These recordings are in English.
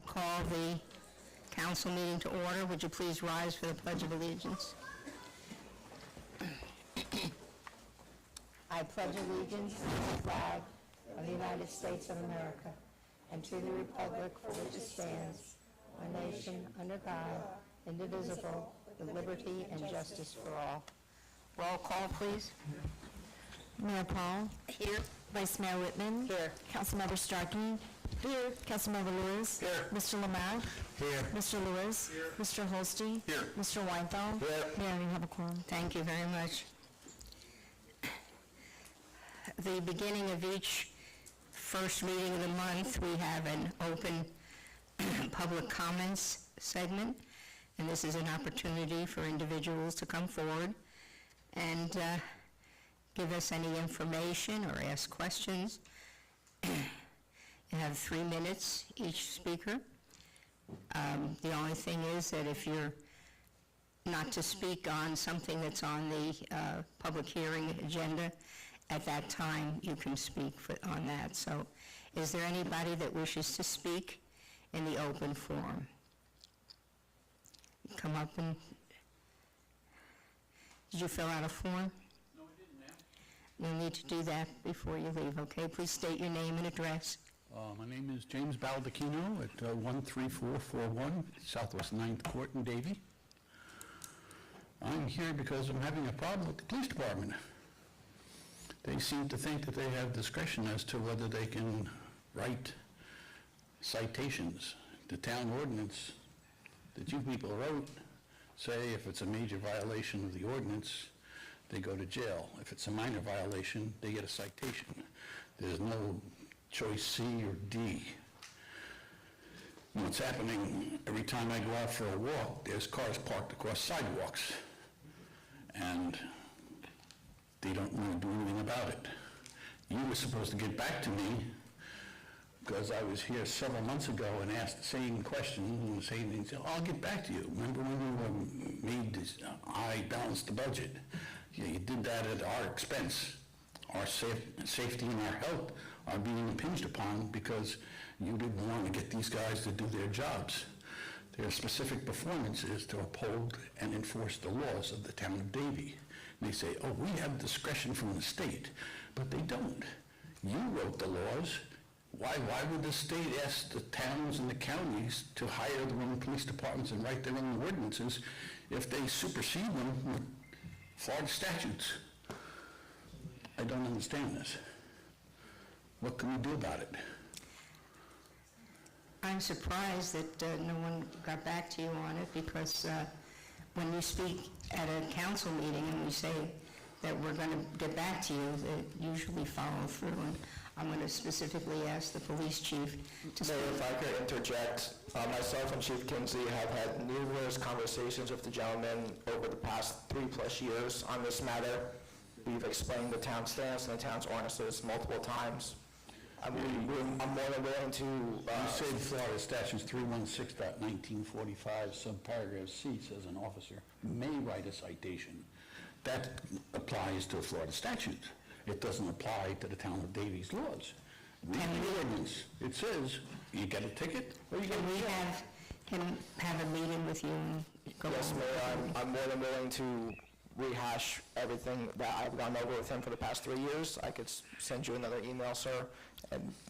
call the council meeting to order. Would you please rise for the Pledge of Allegiance? I pledge allegiance to the flag of the United States of America and to the republic for which it stands, one nation, under God, indivisible, with liberty and justice for all. Roll call, please. Mayor Paul. Here. Vice Mayor Whitman. Here. Councilmember Starkey. Here. Councilmember Lewis. Here. Mr. Lamar. Here. Mr. Lewis. Here. Mr. Holste. Here. Mr. Weinthal. Here. Mayor, you have a quorum. Thank you very much. The beginning of each first meeting of the month, we have an open public comments segment, and this is an opportunity for individuals to come forward and give us any information or ask questions. You have 3 minutes, each speaker. The only thing is that if you're not to speak on something that's on the public hearing agenda, at that time you can speak on that. So is there anybody that wishes to speak in the open forum? Come up and... Did you fill out a form? No, I didn't, ma'am. You'll need to do that before you leave, okay? Please state your name and address. My name is James Baldacchino at 13441 Southwest 9th Court in Davie. I'm here because I'm having a problem with the police department. They seem to think that they have discretion as to whether they can write citations. The town ordinance that you people wrote say if it's a major violation of the ordinance, they go to jail. If it's a minor violation, they get a citation. There's no choice C or D. What's happening every time I go out for a walk, there's cars parked across sidewalks, and they don't want to do anything about it. You were supposed to get back to me because I was here several months ago and asked the same question and saying, I'll get back to you. Remember when we made this, I balanced the budget? You did that at our expense. Our safety and our health are being impinged upon because you didn't want to get these guys to do their jobs. Their specific performance is to uphold and enforce the laws of the town of Davie. And they say, oh, we have discretion from the state, but they don't. You wrote the laws. Why would the state ask the towns and the counties to hire their own police departments and write their own ordinances if they supersede them with Florida statutes? I don't understand this. What can we do about it? I'm surprised that no one got back to you on it because when you speak at a council meeting and we say that we're going to get back to you, they usually follow through. And I'm going to specifically ask the police chief to speak. Mayor, if I could interject, myself and Chief Kinsley have had numerous conversations with the gentleman over the past 3+ years on this matter. We've explained the town's stance and the town's ordinances multiple times. I'm more than willing to... You said Florida statutes 316.1945 subparagraph C says an officer may write a citation. That applies to a Florida statute. It doesn't apply to the town of Davie's laws. Read the ordinance. It says you get a ticket or you get a jail. Can have a meeting with you and go Yes, over Mayor, I'm more than willing to rehash everything that I've gone over with him for the past 3 years. I could send you another email, sir,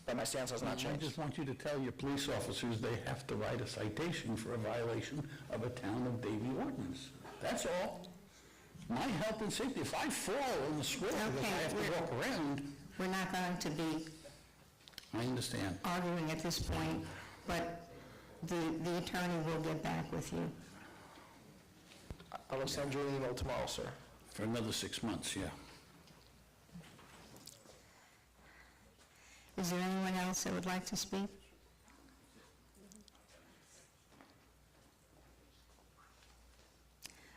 but my stance has not I changed. just want you to tell your police officers they have to write a citation for a violation of a town of Davie ordinance. That's all. My health and safety, if I fall in the swamp because I have to walk around. We're not going to be I understand. arguing at this point, but the attorney will get back with you. I will send you an email tomorrow, sir. For another 6 months, yeah. Is there anyone else that would like to speak?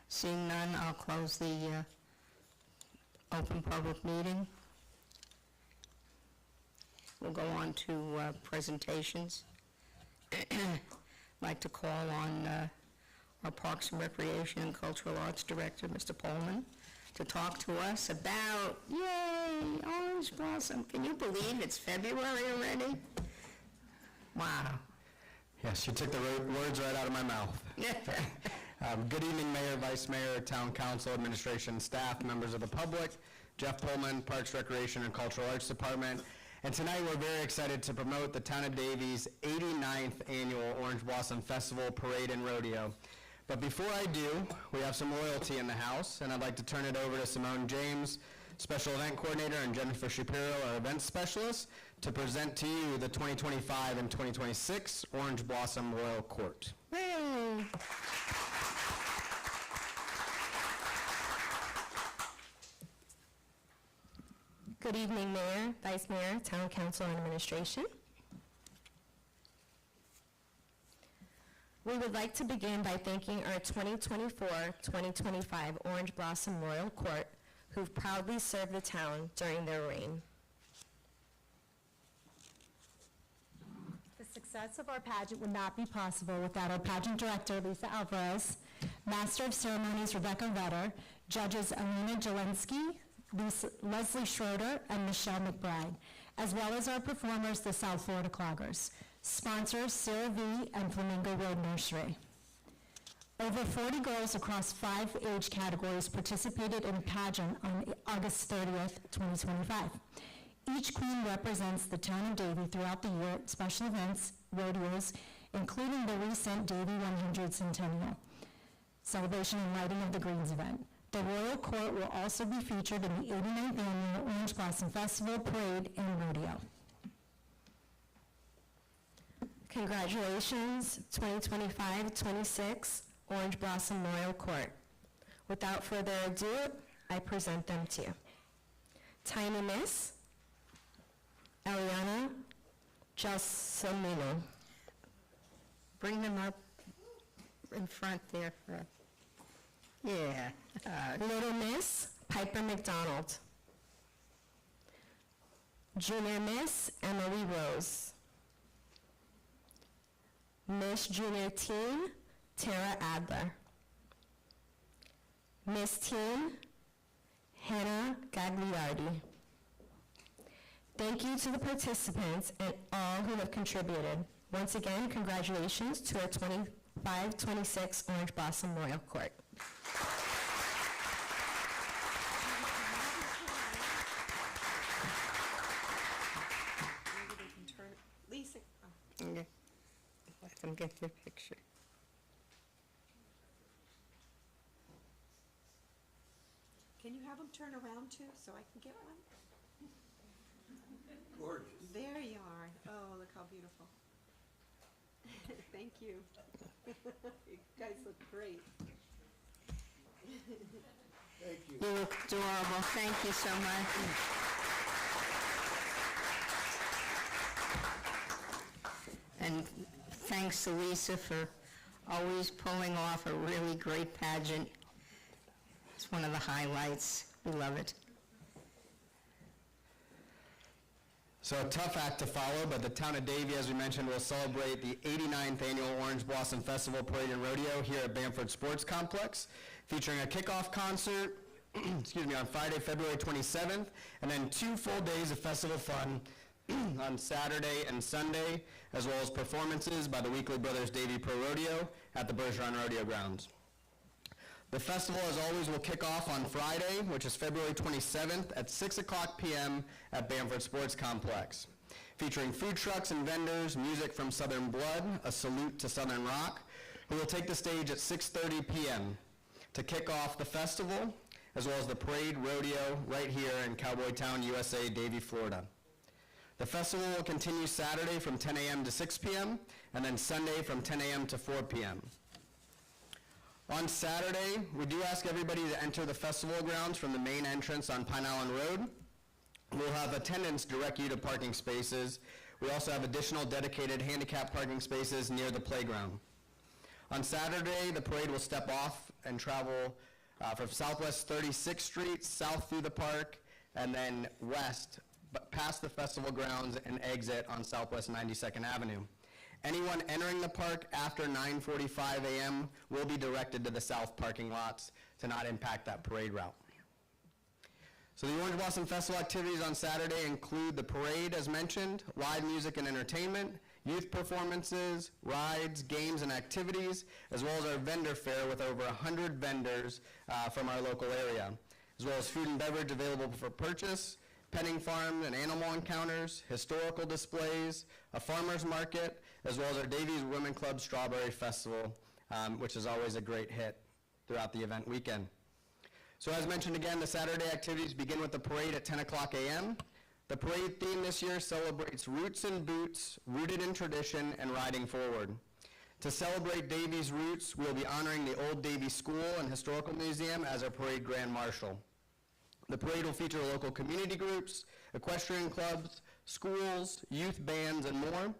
Seeing none, I'll close the open public meeting. We'll go on to presentations. I'd like to call on our Parks and Recreation and Cultural Arts Director, Mr. Pullman, to talk to us about, yay, orange blossom. Can you believe it's February already? Wow. Yes, you took the words right out of my mouth. Good evening, Mayor, Vice Mayor, Town Council, Administration, staff, members of the public, Jeff Pullman, Parks, Recreation, and Cultural Arts Department. And tonight we're very excited to promote the Town of Davie's 89th Annual Orange Blossom Festival, Parade, and Rodeo. But before I do, we have some royalty in the house, and I'd like to turn it over to Simone James, Special Event Coordinator, and Jennifer Shapiro, our Event Specialist, to present to you the 2025 and 2026 Orange Blossom Royal Court. Yay. Good evening, Mayor, Vice Mayor, Town Council, and Administration. We would like to begin by thanking our 2024-2025 Orange Blossom Royal Court, who've proudly served the town during their reign. The success of our pageant would not be possible without our pageant director, Lisa Alvarez, Master of Ceremonies, Rebecca Vetter, judges Alina Jelensky, Leslie Schroeder, and Michelle McBride, as well as our performers, the South Florida Cloggers. Sponsors, Sarah V. and Flamingo Road Nursery. Over 40 girls across 5 age categories participated in the pageant on August 30th, 2025. Each queen represents the town of Davie throughout the year at special events, rodeos, including the recent Davie 100 Centennial celebration and lighting of the Greens event. The Royal Court will also be featured in the 89th Annual Orange Blossom Festival, Parade, and Rodeo. Congratulations, 2025-26 Orange Blossom Royal Court. Without further ado, I present them to you. Tiny Miss, Eliana Gelsomino. Bring them up in front there. Yeah. Little Miss, Piper McDonald. Junior Miss, Emily Rose. Miss Junior Teen, Tara Adler. Miss Teen, Hannah Gagliardi. Thank you to the participants and all who have contributed. Once again, congratulations to our 25-26 Orange Blossom Royal Court. Lisa, Okay. Let them get their picture. can you have them turn around too, so I can get one? Gorgeous. There you are. Oh, look how beautiful. Thank you. You guys look great. You look adorable. Thank you so much. And thanks to Lisa for always pulling off a really great pageant. It's one of the highlights. We love it. So a tough act to follow, but the town of Davie, as we mentioned, will celebrate the 89th Annual Orange Blossom Festival, Parade, and Rodeo here at Bamford Sports Complex, featuring a kickoff concert, on Friday, February 27th, and then 2 full days of festival fun on Saturday and Sunday, as well as performances by the Weekly Brothers Davie Pro Rodeo at the Bergeron Rodeo Grounds. The festival, as always, will kick off on Friday, which is February 27th at 6 o'clock p.m. at Bamford Sports Complex, featuring food trucks and vendors, music from Southern Blood, a salute to Southern Rock, who will take the stage at 6:30 p.m. to kick off the festival, as well as the parade rodeo right here in Cowboy Town, USA, Davie, Florida. The festival will continue Saturday from 10 a.m. to 6 p.m., and then Sunday from 10 a.m. to 4 p.m. On Saturday, we do ask everybody to enter the festival grounds from the main entrance on Pine Island Road. We'll have attendants direct you to parking spaces. We also have additional dedicated handicap parking spaces near the playground. On Saturday, the parade will step off and travel from Southwest 36th Street, south through the park, and then west, past the festival grounds and exit on Southwest 92nd Avenue. Anyone entering the park after 9:45 a.m. will be directed to the south parking lots to not impact that parade route. So the Orange Blossom Festival activities on Saturday include the parade, as mentioned, live music and entertainment. youth performances, rides, games, and activities, as well as our vendor fair with over 100 vendors from our local area, as well as food and beverage available for purchase, petting farm and animal encounters, historical displays, a farmer's market, as well as our Davie's Women Club Strawberry Festival, which is always a great hit throughout the event weekend. So as mentioned again, the Saturday activities begin with the parade at 10 o'clock a.m. The parade theme this year celebrates roots and boots, rooted in tradition, and riding forward. To celebrate Davie's roots, we'll be honoring the Old Davie School and Historical Museum as our parade grand marshal. The parade will feature local community groups, equestrian clubs, schools, youth bands, and more.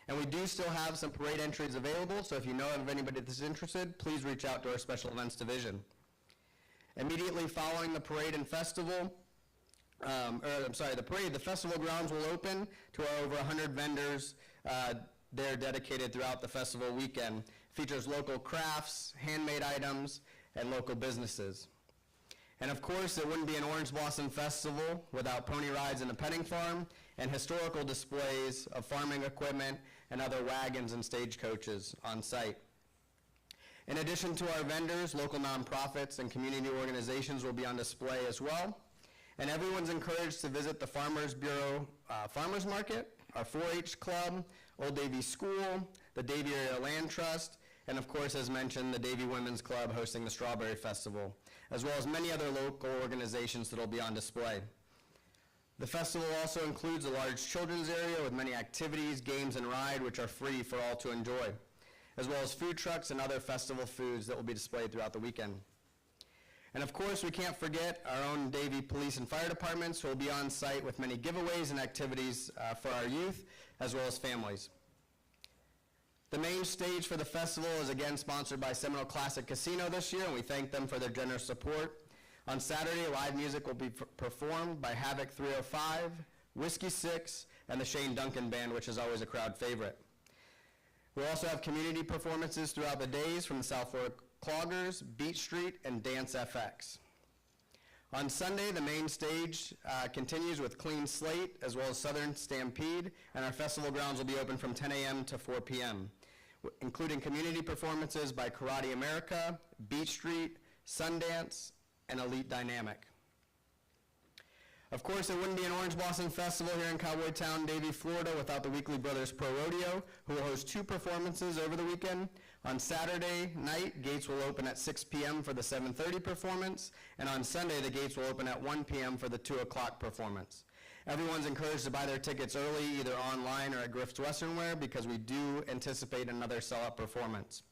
And we do still have some parade entries available, so if you know of anybody that's interested, please reach out to our special events division. Immediately following the parade and festival, the festival grounds will open to our over 100 vendors there dedicated throughout the festival weekend. Features local crafts, handmade items, and local businesses. And of course, it wouldn't be an Orange Blossom Festival without pony rides in a petting farm and historical displays of farming equipment and other wagons and stagecoaches on site. In addition to our vendors, local nonprofits and community organizations will be on display as well. And everyone's encouraged to visit the Farmers Bureau Farmers Market, our 4-H Club, Old Davie School, the Davie Area Land Trust, and of course, as mentioned, the Davie Women's Club hosting the Strawberry Festival, as well as many other local organizations that will be on display. The festival also includes a large children's area with many activities, games, and ride, which are free for all to enjoy, as well as food trucks and other festival foods that will be displayed throughout the weekend. And of course, we can't forget our own Davie Police and Fire Departments who will be on site with many giveaways and activities for our youth, as well as families. The main stage for the festival is again sponsored by Seminole Classic Casino this year, and we thank them for their generous support. On Saturday, live music will be performed by Havoc 305, Whiskey 6, and the Shane Duncan Band, which is always a crowd favorite. We'll also have community performances throughout the days from the South Fork Cloggers, Beat Street, and Dance FX. On Sunday, the main stage continues with Clean Slate, as well as Southern Stampede, and our festival grounds will be open from 10 a.m. to 4 p.m., including community performances by Karate America, Beat Street, Sundance, and Elite Dynamic. Of course, it wouldn't be an Orange Blossom Festival here in Cowboy Town, Davie, Florida, without the Weekly Brothers Pro Rodeo, who will host 2 performances over the weekend. On Saturday night, gates will open at 6 p.m. for the 7:30 performance, and on Sunday, the gates will open at 1 p.m. for the 2 o'clock performance. Everyone's encouraged to buy their tickets early, either online or at Griff's Western Wear, because we do anticipate another sellout performance.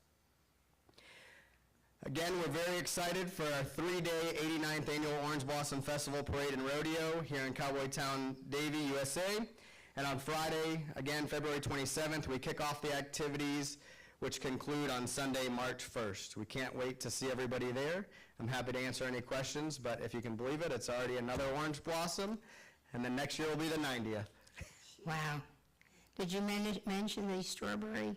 Again, we're very excited for our 3-day 89th Annual Orange Blossom Festival Parade and Rodeo here in Cowboy Town, Davie, USA. And on Friday, again, February 27th, we kick off the activities, which conclude on Sunday, March 1st. We can't wait to see everybody there. I'm happy to answer any questions, but if you can believe it, it's already another Orange Blossom, and then next year will be the 90th. Wow. Did you mention the Strawberry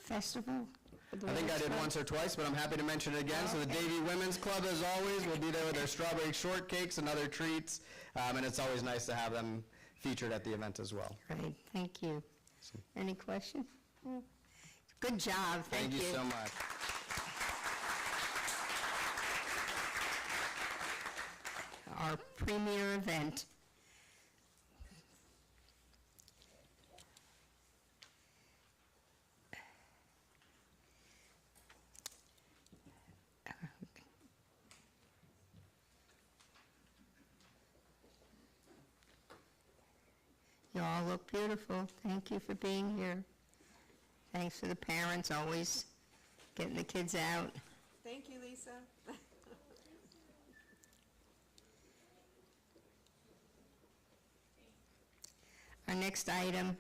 Festival? I think I did once or twice, but I'm happy to mention it again. So the Davie Women's Club, as always, will be there with their strawberry shortcakes and other treats, and it's always nice to have them featured at the event as well. Great, thank you. Any questions? Good job, thank you. Thank you so much. Our premier event. You all look beautiful. Thank you for being here. Thanks for the parents always getting the kids out. Thank you, Lisa. Our next item,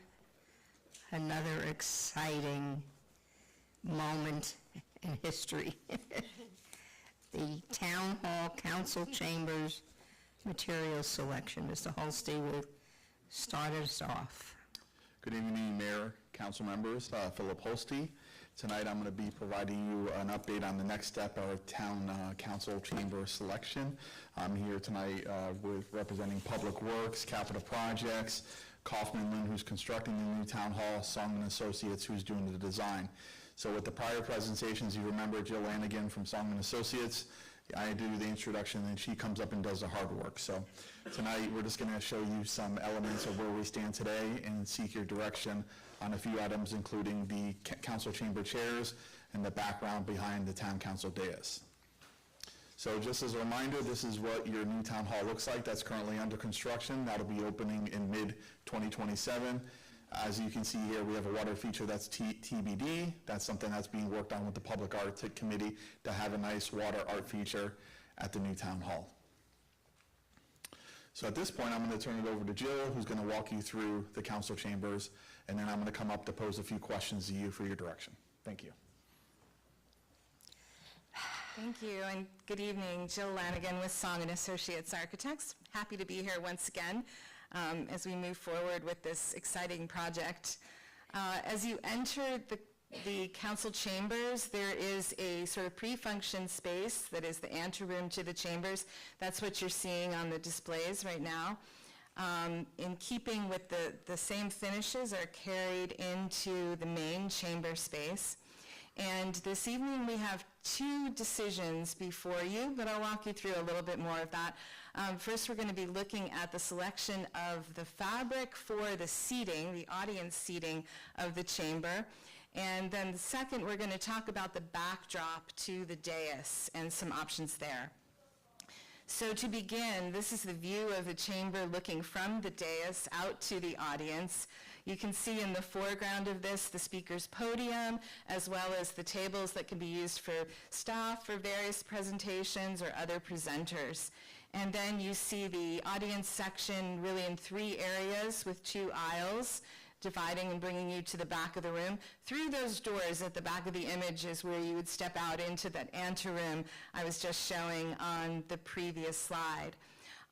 another exciting moment in history. The Town Hall Council Chambers materials selection. Mr. Holstein will start us off. Good evening, Mayor, council members. Philip Holste. Tonight I'm going to be providing you an update on the next step of our town council chamber selection. I'm here tonight with representing Public Works, Capital Projects, Kaufman Lynn, who's constructing the new town hall, Song & Associates, who's doing the design. So with the prior presentations, you remember Jill Lanigan from Song & Associates. I do the introduction, and she comes up and does the hard work. So tonight, we're just going to show you some elements of where we stand today and seek your direction on a few items, including the council chamber chairs and the background behind the town council dais. So just as a reminder, this is what your new town hall looks like. That's currently under construction. That'll be opening in mid-2027. As you can see here, we have a water feature that's TBD. That's something that's being worked on with the Public Art Committee to have a nice water art feature at the new town hall. So at this point, I'm going to turn it over to Jill, who's going to walk you through the council chambers, and then I'm going to come up to pose a few questions to you for your direction. Thank you. Thank you, and good evening. Jill Lanigan with Song & Associates Architects. Happy to be here once again as we move forward with this exciting project. As you enter the council chambers, there is a sort of pre-function space that is the anteroom to the chambers. That's what you're seeing on the displays right now. In keeping with the same finishes are carried into the main chamber space. And this evening we have two decisions before you, but I'll walk you through a little bit more of that. First, we're going to be looking at the selection of the fabric for the seating, the audience seating of the chamber. And then the second, we're going to talk about the backdrop to the dais and some options there. So to begin, this is the view of the chamber looking from the dais out to the audience. You can see in the foreground of this the speaker's podium, as well as the tables that can be used for staff for various presentations or other presenters. And then you see the audience section really in three areas with two aisles, dividing and bringing you to the back of the room. Through those doors at the back of the image is where you would step out into that anteroom I was just showing on the previous slide.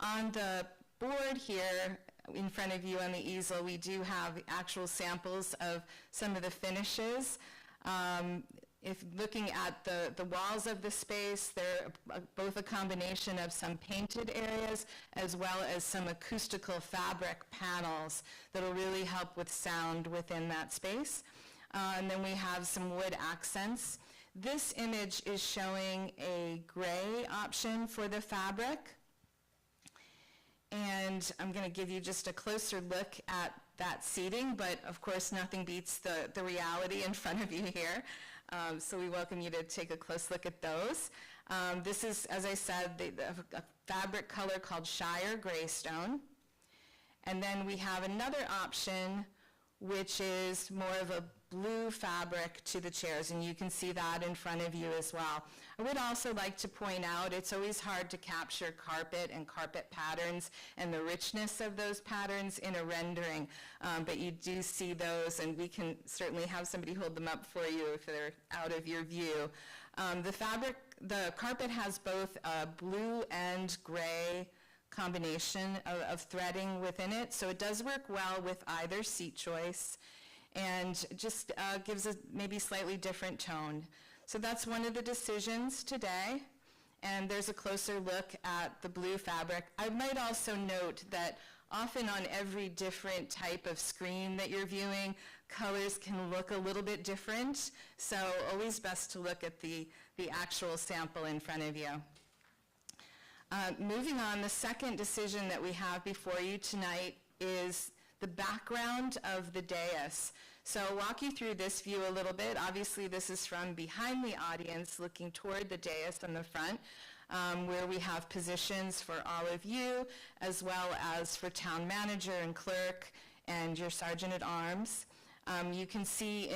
On the board here in front of you on the easel, we do have actual samples of some of the finishes. If looking at the walls of the space, they're both a combination of some painted areas as well as some acoustical fabric panels that will really help with sound within that space. And then we have some wood accents. This image is showing a gray option for the fabric. And I'm going to give you just a closer look at that seating, but of course nothing beats the reality in front of you here. So we welcome you to take a close look at those. This is, as I said, a fabric color called Shire Greystone. And then we have another option, which is more of a blue fabric to the chairs, and you can see that in front of you as well. I would also like to point out it's always hard to capture carpet and carpet patterns and the richness of those patterns in a rendering, but you do see those, and we can certainly have somebody hold them up for you if they're out of your view. The carpet has both a blue and gray combination of threading within it, so it does work well with either seat choice and just gives a maybe slightly different tone. So that's one of the decisions today, and there's a closer look at the blue fabric. I might also note that often on every different type of screen that you're viewing, colors can look a little bit different, so always best to look at the actual sample in front of you. Moving on, the second decision that we have before you tonight is the background of the dais. So I'll walk you through this view a little bit. Obviously, this is from behind the audience, looking toward the dais on the front, where we have positions for all of you, as well as for town manager and clerk and your sergeant at arms. You can see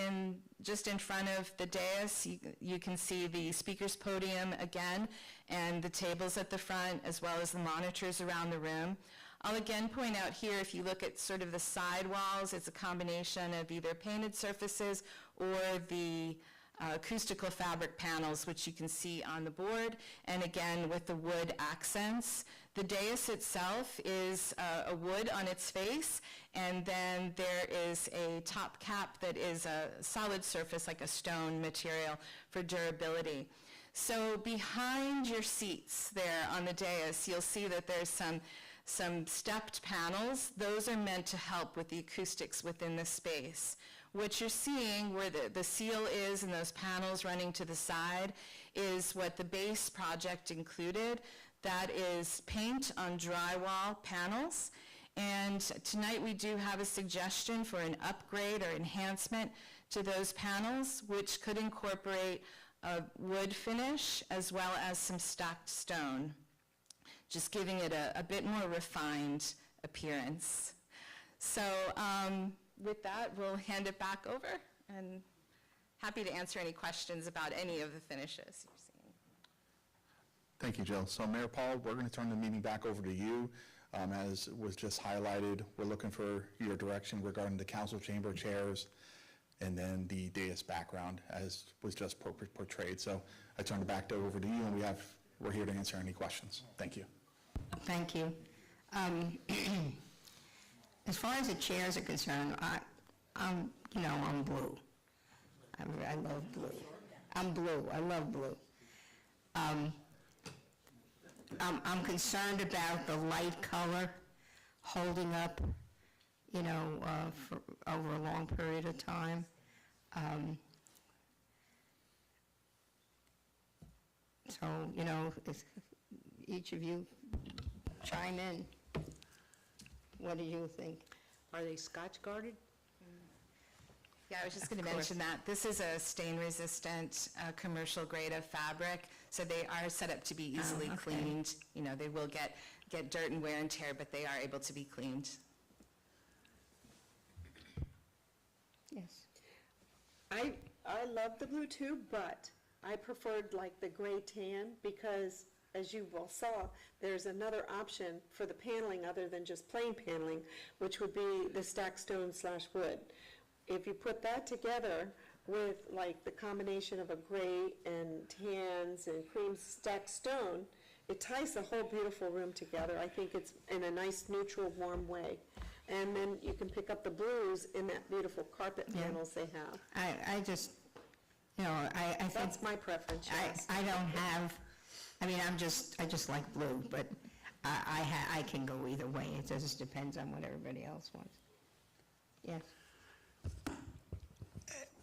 just in front of the dais, you can see the speaker's podium again, and the tables at the front, as well as the monitors around the room. I'll again point out here, if you look at sort of the side walls, it's a combination of either painted surfaces or the acoustical fabric panels, which you can see on the board, and again with the wood accents. The dais itself is a wood on its face, and then there is a top cap that is a solid surface, like a stone material, for durability. So behind your seats there on the dais, you'll see that there's some some stepped panels. Those are meant to help with the acoustics within the space. What you're seeing where the seal is and those panels running to the side is what the base project included. That is paint on drywall panels. And tonight we do have a suggestion for an upgrade or enhancement to those panels, which could incorporate a wood finish as well as some stacked stone, just giving it a bit more refined appearance. So with that, we'll hand it back over, and happy to answer any questions about any of the finishes you're seeing. Thank you, Jill. So Mayor Paul, we're going to turn the meeting back over to you. As was just highlighted, we're looking for your direction regarding the council chamber chairs and then the dais background as was just portrayed. So I turn it back over to you, and we're here to answer any questions. Thank you. Thank you. As far as the chairs are concerned, I'm blue. I love blue. I'm blue. I love blue. I'm concerned about the light color holding up, for over a long period of time. So, if each of you chime in. What do you think? Are they Scotch guarded? Yeah, I was just going to mention that. This is a stain-resistant commercial grade of fabric, so they are set up to be easily okay. cleaned. They will get dirt and wear and tear, but they are able to be cleaned. Yes. I love the blue too, but I preferred like the gray tan because, as you well saw, there's another option for the paneling other than just plain paneling, which would be the stacked stone / wood. If you put that together with like the combination of a gray and tans and cream stacked stone, it ties the whole beautiful room together. I think it's in a nice, neutral, warm way. And then you can pick up the blues in that beautiful carpet panels they have. I just, I think... That's my preference, yes. I don't have, I just like blue, but I can go either way. It just depends on what everybody else wants. Yes.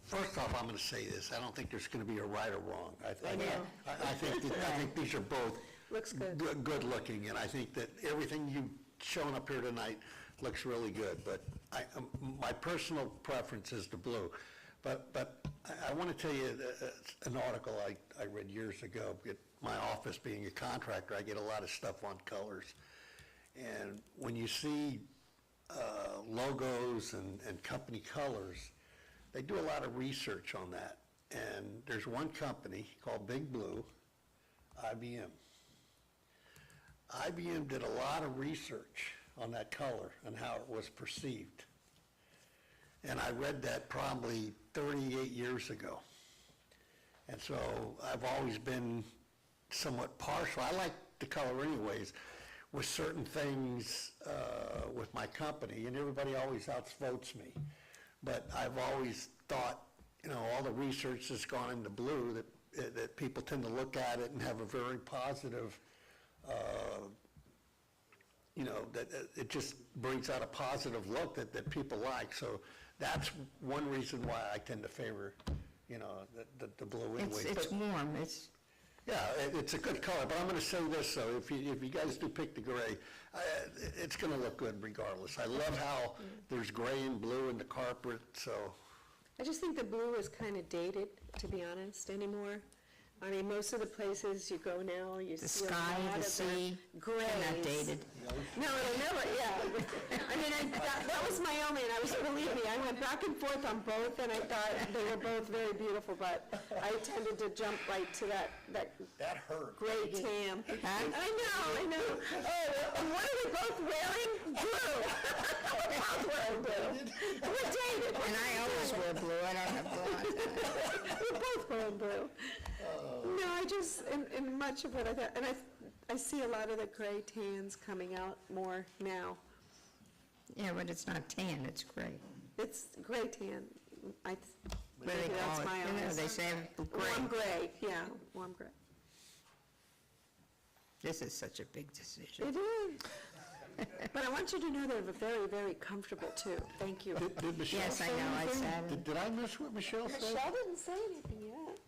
First off, I'm going to say this. I don't think there's going to be a right or wrong. I know. I think these are both Looks good. good looking, and I think that everything you've shown up here tonight looks really good. But my personal preference is the blue. But I want to tell you an article I read years ago. My office being a contractor, I get a lot of stuff on colors. And when you see logos and company colors, they do a lot of research on that. And there's one company called Big Blue, IBM. IBM did a lot of research on that color and how it was perceived. And I read that probably 38 years ago. And so I've always been somewhat partial. I like the color anyways, with certain things with my company, and everybody always outvotes me. But I've always thought, all the research that's gone into blue, that people tend to look at it and have a very positive, that it just brings out a positive look that people like. So that's one reason why I tend to favor, the blue anyway. It's warm. Yeah, it's a good color, but I'm going to say this, so if you guys do pick the gray, it's going to look good regardless. I love how there's gray and blue in the carpet, so. I just think the blue is kind of dated, to be honest, anymore. I mean, most of the places you go now, you The see a sky, lot the of sea, grays. they're not dated. No, it'll never, yeah. I mean, that was my only, and believe me, I went back and forth on both, and I thought they were both very beautiful, but I tended to jump right to that That hurt. gray tam. I know. Oh, and what are we both wearing? Blue. We're both wearing blue. We're dated. And I always wear blue. I don't have blue on. We're both wearing blue. No, I just, in much of what I thought, and I see a lot of the gray tans coming out more now. Yeah, but it's not tan, it's gray. It's gray tan. What do they Maybe call that's it? my eyes. They say gray. Warm gray, yeah, warm gray. This is such a big decision. It is. But I want you to know they're very, very comfortable, too. Thank you. Did Michelle Yes, I say know, I anything? said it. Did I miss what Michelle said? Michelle didn't say anything yet.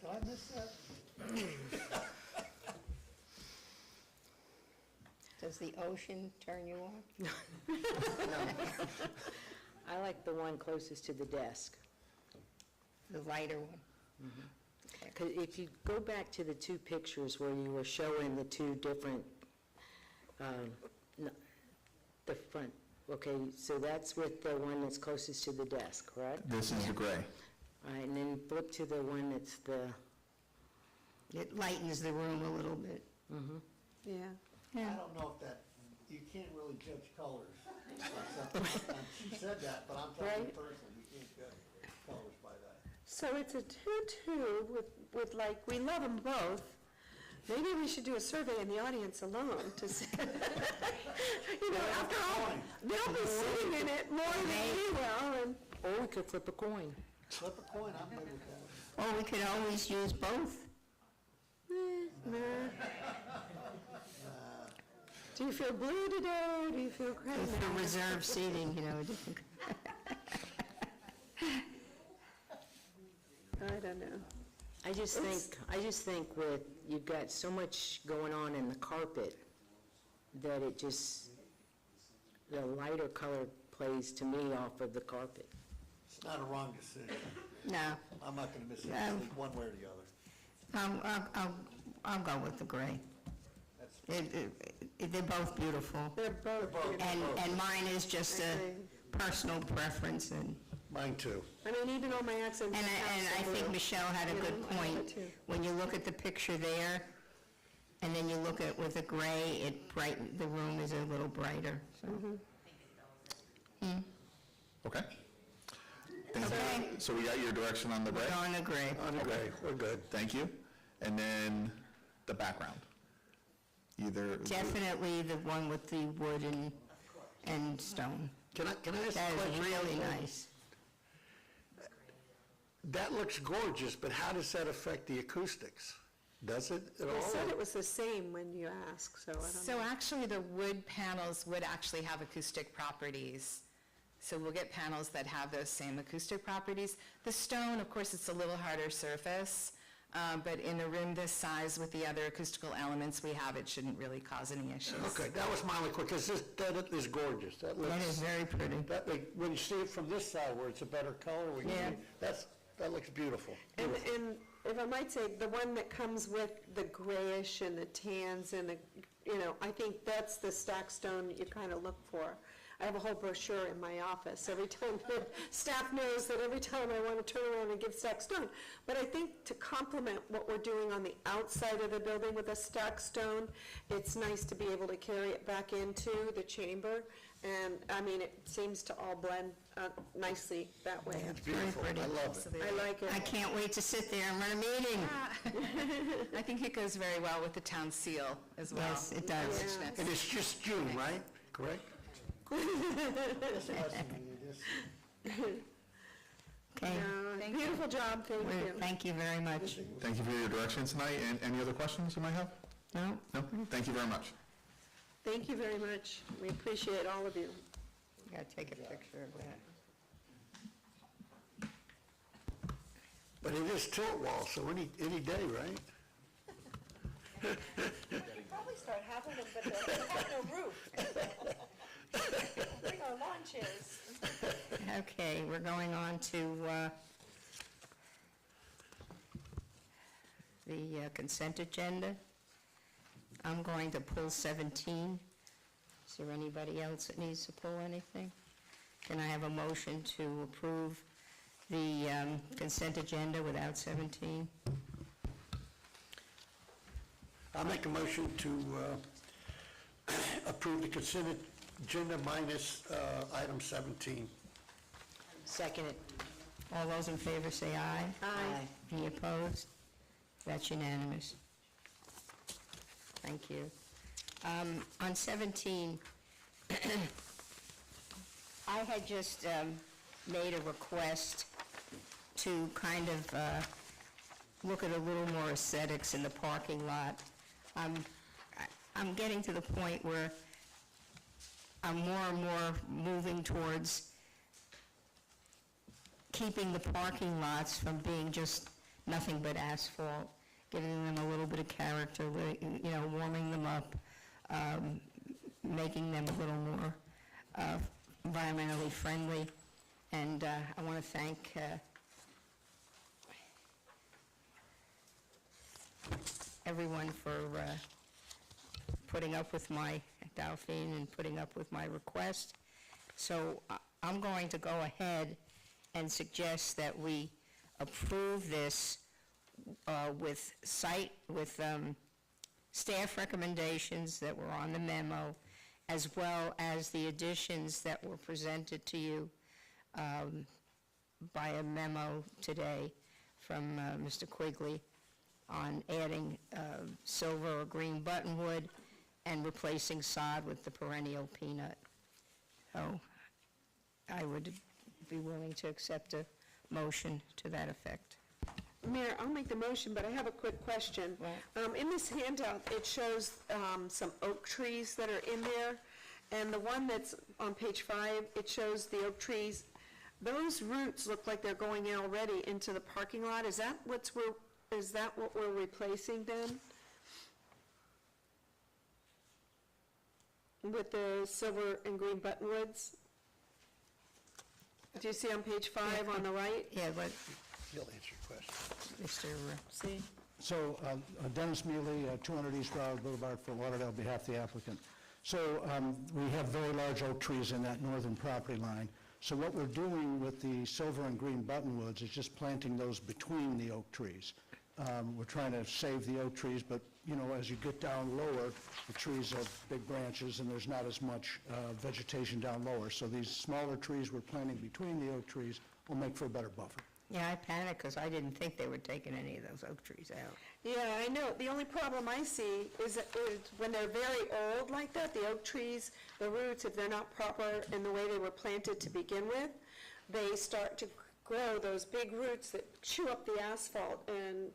Did I miss that? Does the ocean turn you on? I like the one closest to the desk. The lighter one? 'Cause if you go back to the two pictures where you were showing the two different, the front, okay, so that's with the one that's closest to the desk, correct? This is the gray. All right, and then flip to the one that's the, It lightens the room a little bit. Yeah. I don't know if that, you can't really judge colors. She said that, but I'm telling you Right. personally, you can't judge colors by that. So it's a 2-2 with like, we love them both. Maybe we should do a survey in the audience alone to see. You know, after all, they'll be sitting in it more than we will, and or we could flip a coin. Flip a coin, I'm good with that. Or we could always use both. nah. Do you feel blue today, or do you feel gray? For reserved seating, you know, different. I don't know. I just think with, you've got so much going on in the carpet that it just, the lighter color plays to me off of the carpet. It's not a wrong decision. No, I'm not gonna miss it, one way or the other. I'll go with the gray. They're both beautiful. They're both beautiful. And mine is just a personal preference, and Mine too. I mean, even though my accent's and I think Michelle had a good I point. do too. When you look at the picture there, and then you look at with the gray, the room is a little brighter, so. Okay. Thank you. Okay. So we got your direction on the gray? We're going to gray. Okay, we're good. Thank you. And then the background. Either. Definitely the one with the wood and stone. Can I ask a That question? is really nice. That looks gorgeous, but how does that affect the acoustics? Does it at all? They said it was the same when you asked, so I don't So know. actually, the wood panels would actually have acoustic properties. So we'll get panels that have those same acoustic properties. The stone, of course, it's a little harder surface, but in a room this size with the other acoustical elements we have, it shouldn't really cause any issues. Okay, that was my only question, because that is gorgeous. That That is looks, very pretty. when you see it from this side where it's a better color, that looks beautiful. And if I might say, the one that comes with the grayish and the tans and the, I think that's the stack stone that you kind of look for. I have a whole brochure in my office. Every time, staff knows that every time I want to turn around and give stack stone. But I think to complement what we're doing on the outside of the building with a stack stone, it's nice to be able to carry it back into the chamber. And, I mean, it seems to all blend nicely that way. It's beautiful. pretty. I love it. I like it. I can't wait to sit there and run a meeting. I think it goes very well with the town seal as well. Yes, it does. Yeah. And it's just June, right? Correct? Okay. Beautiful job, thank you. Thank you very much. Thank you for your direction tonight. And any other questions you might have? No? No? Thank you very much. Thank you very much. We appreciate all of you. Gotta take a picture of that. But it is tilt wall, so any day, right? Probably start having them, but they have no roof. Bring our lawn chairs. Okay, we're going on to the consent agenda. I'm going to pull 17. Is there anybody else that needs to pull anything? Can I have a motion to approve the consent agenda without 17? I'll make a motion to approve the consent agenda minus item 17. Second it. All those in favor say aye. Aye. Any opposed? That's unanimous. Thank you. On 17, I had just made a request to kind of look at a little more aesthetics in the parking lot. I'm getting to the point where I'm more and more moving towards keeping the parking lots from being just nothing but asphalt, giving them a little bit of character, warming them up, making them a little more environmentally friendly. And I want to thank everyone for putting up with my, Delphine, and putting up with my request. So I'm going to go ahead and suggest that we approve this with staff recommendations that were on the memo, as well as the additions that were presented to you by a memo today from Mr. Quigley on adding silver or green buttonwood and replacing sod with the perennial peanut. So I would be willing to accept a motion to that effect. Mayor, I'll make the motion, but I have a quick question. In this handout, it shows some oak trees that are in there, and the one that's on page 5, it shows the oak trees. Those roots look like they're going in already into the parking lot. Is that what we're replacing then? With the silver and green buttonwoods? Do you see on page 5 on the right? Yeah, but He'll answer your question. Mr. See? So Dennis Mealy, 200 East Broward Boulevard, Fort Lauderdale, on behalf of the applicant. So we have very large oak trees in that northern property line. So what we're doing with the silver and green buttonwoods is just planting those between the oak trees. We're trying to save the oak trees, but as you get down lower, the trees have big branches and there's not as much vegetation down lower. So these smaller trees we're planting between the oak trees will make for a better buffer. Yeah, I panicked because I didn't think they were taking any of those oak trees out. Yeah, I know. The only problem I see is that when they're very old like that, the oak trees, the roots, if they're not proper in the way they were planted to begin with, they start to grow those big roots that chew up the asphalt, and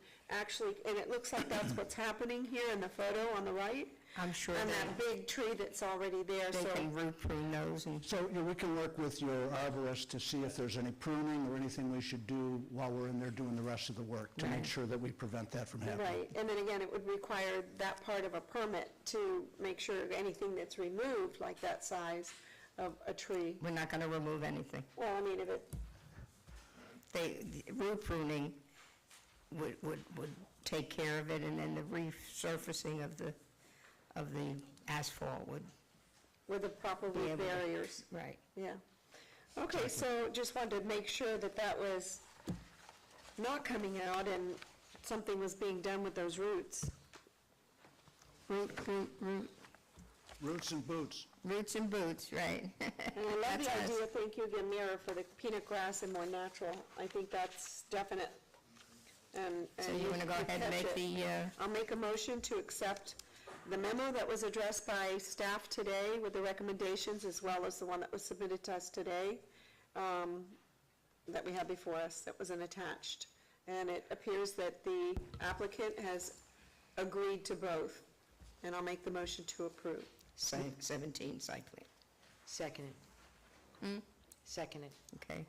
it looks like that's what's happening here in the photo on the right. I'm sure And that big tree that's already there, they so. can root prune those and. So we can work with your arborist to see if there's any pruning or anything we should do while we're in there doing the rest of the work to make Right. sure that we prevent that from happening. Right, and then again, it would require that part of a permit to make sure anything that's removed, like that size of a tree. We're not going to remove anything. Well, I mean, if it, The root pruning would take care of it, and then the resurfacing of the asphalt would, with the proper Be root able to- barriers, right. yeah. Okay, so just wanted to make sure that that was not coming out and something was being done with those roots. Root. Roots and boots. Roots and boots, right. And I love That's the us. idea, thank you again, Mayor, for the peanut grass and more natural. I think that's definite. And So you want to go you ahead and kept make it. the, I'll make a motion to accept the memo that was addressed by staff today with the recommendations, as well as the one that was submitted to us today, that we have before us, that wasn't attached. And it appears that the applicant has agreed to both. And I'll make the motion to approve. 17 site plan. Seconded. Seconded. Okay.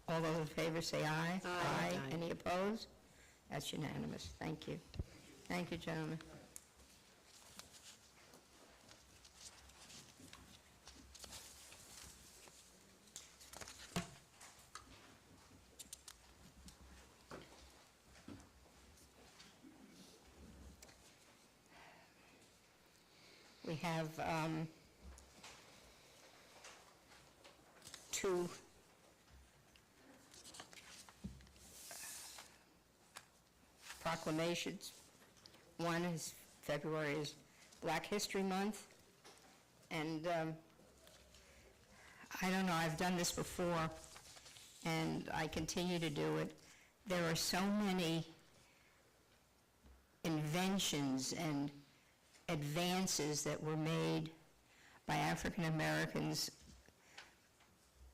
All those in favor say aye. Aye. Aye. Any opposed? That's unanimous. Thank you. Thank you, gentlemen. We have two proclamations. One is February is Black History Month, and I don't know, I've done this before, and I continue to do it. There are so many inventions and advances that were made by African Americans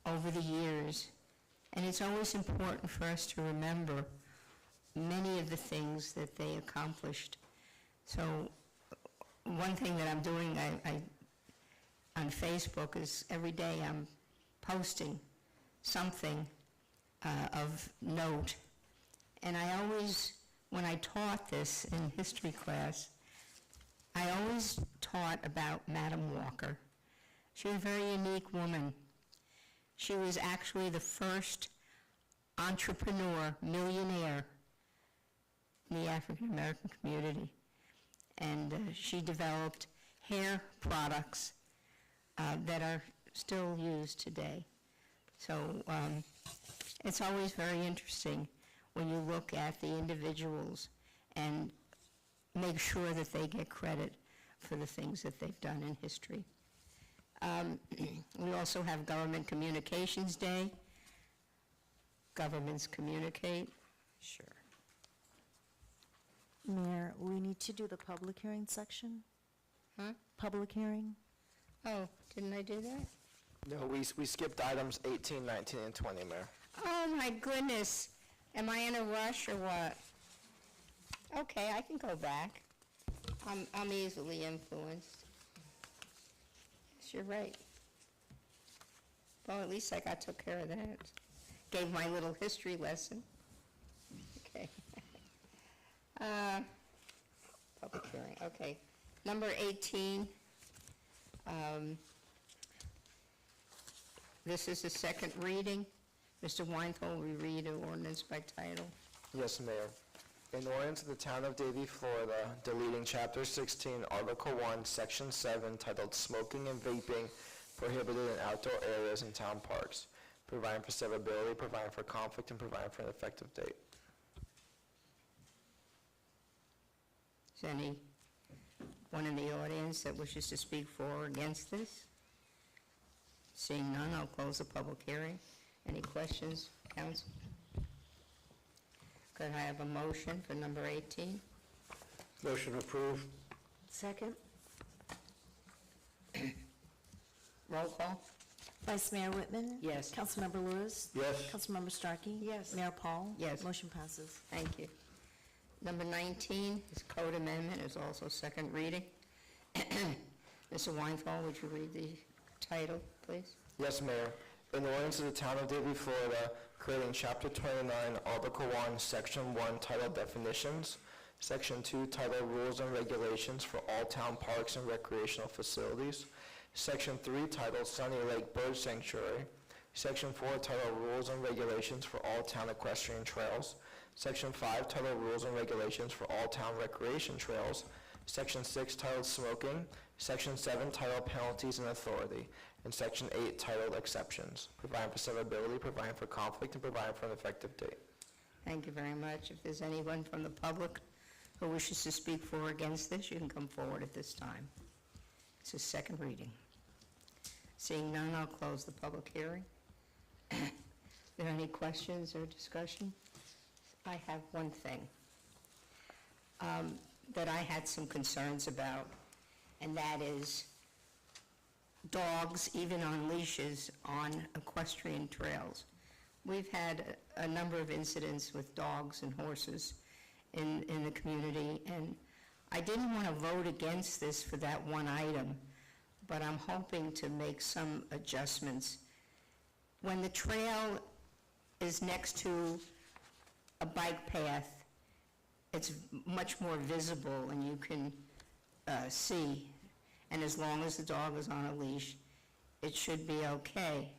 over the years, and it's always important for us to remember many of the things that they accomplished. So one thing that I'm doing, on Facebook is every day I'm posting something of note. And I always, when I taught this in history class, I always taught about Madam Walker. She was a very unique woman. She was actually the first entrepreneur, millionaire in the African American community. And she developed hair products that are still used today. So it's always very interesting when you look at the individuals and make sure that they get credit for the things that they've done in history. We also have Government Communications Day. Governments communicate. Sure. Mayor, we need to do the public hearing section. Huh? Public hearing. Oh, didn't I do that? No, we skipped items 18, 19, and 20, Mayor. Oh, my goodness. Am I in a rush or what? Okay, I can go back. I'm easily influenced. Yes, you're right. Well, at least I took care of that. Gave my little history lesson. Okay. Public hearing, okay. Number 18. This is the second reading. Mr. Weinthal, we read an ordinance by title. Yes, Mayor. An ordinance of the Town of Davie, Florida, deleting Chapter 16, Article 1, Section 7, titled Smoking and Vaping Prohibited in Outdoor Areas and Town Parks, providing for severability, providing for conflict, and providing for an effective date. Is anyone in the audience that wishes to speak for or against this? Seeing none, I'll close the public hearing. Any questions, council? Could I have a motion for number 18? Motion approved. Second. Roll call? Vice Mayor Whitman? Yes. Councilmember Lewis? Yes. Councilmember Starkey? Yes. Mayor Paul? Yes. Motion passes. Thank you. Number 19 is code amendment, is also second reading. Mr. Weinthal, would you read the title, please? Yes, Mayor. An ordinance of the Town of Davie, Florida, creating Chapter 29, Article 1, Section 1, titled Definitions, Section 2, titled Rules and Regulations for all town parks and recreational facilities, Section 3, titled Sunny Lake Bird Sanctuary, Section 4, titled Rules and Regulations for all town equestrian trails, Section 5, titled Rules and Regulations for all town recreation trails, Section 6, titled Smoking, Section 7, titled Penalties and Authority, and Section 8, titled Exceptions, providing for severability, providing for conflict, and providing for an effective date. Thank you very much. If there's anyone from the public who wishes to speak for or against this, you can come forward at this time. It's a second reading. Seeing none, I'll close the public hearing. Are there any questions or discussion? I have one thing that I had some concerns about, and that is dogs, even on leashes, on equestrian trails. We've had a number of incidents with dogs and horses in the community, and I didn't want to vote against this for that one item, but I'm hoping to make some adjustments. When the trail is next to a bike path, it's much more visible and you can see. And as long as the dog is on a leash, it should be okay.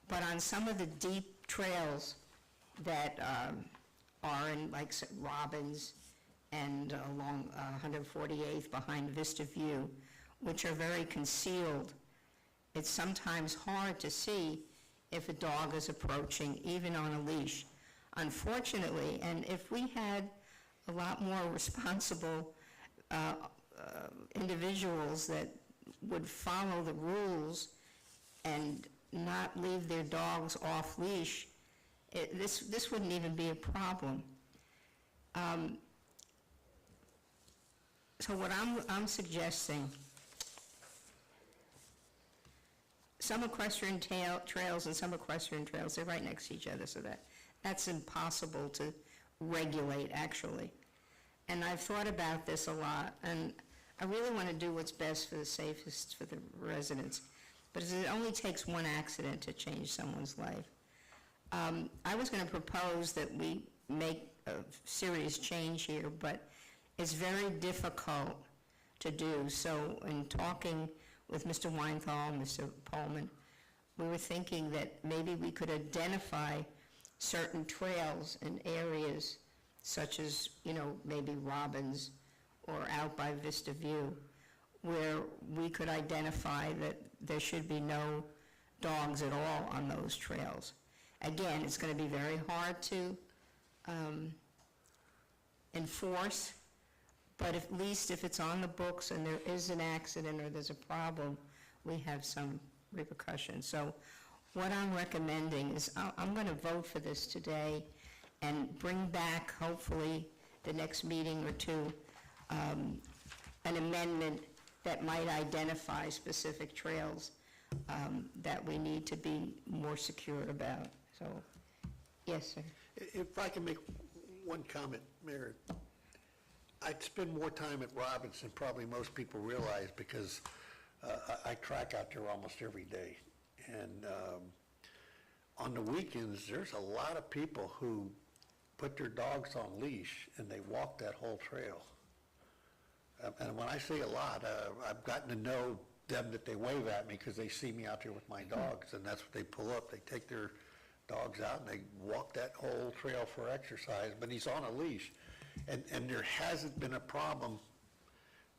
But on some of the deep trails that are in, like Robbins and along 148th behind Vista View, which are very concealed, it's sometimes hard to see if a dog is approaching, even on a leash. Unfortunately, and if we had a lot more responsible individuals that would follow the rules and not leave their dogs off leash, this wouldn't even be a problem. So what I'm suggesting, some equestrian trails and some equestrian trails, they're right next to each other, so that's impossible to regulate, actually. And I've thought about this a lot, and I really want to do what's best for the safest for the residents, but it only takes one accident to change someone's life. I was going to propose that we make a serious change here, but it's very difficult to do. So in talking with Mr. Weinthal, Mr. Pullman, we were thinking that maybe we could identify certain trails and areas such as, maybe Robbins or out by Vista View, where we could identify that there should be no dogs at all on those trails. Again, it's going to be very hard to enforce, but at least if it's on the books and there is an accident or there's a problem, we have some repercussions. So what I'm recommending is I'm going to vote for this today and bring back, hopefully, the next meeting or two, an amendment that might identify specific trails that we need to be more secure about. So, yes, sir. If I can make one comment, Mayor. I'd spend more time at Robbins than probably most people realize because I track out there almost every day. And on the weekends, there's a lot of people who put their dogs on leash and they walk that whole trail. And when I say a lot, I've gotten to know them that they wave at me because they see me out there with my dogs, and that's what they pull up. They take their dogs out and they walk that whole trail for exercise, but he's on a leash. And there hasn't been a problem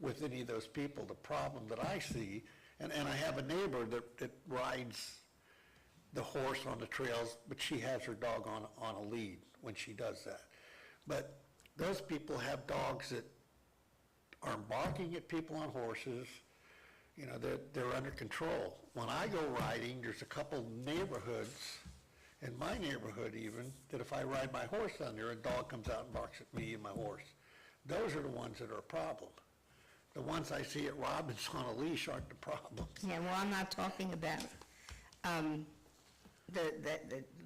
with any of those people. The problem that I see, and I have a neighbor that rides the horse on the trails, but she has her dog on a lead when she does that. But those people have dogs that are barking at people on horses. They're under control. When I go riding, there's a couple neighborhoods, in my neighborhood even, that if I ride my horse down there, a dog comes out and barks at me and my horse. Those are the ones that are a problem. The ones I see at Robbins on a leash aren't the problem. Yeah, well, I'm not talking about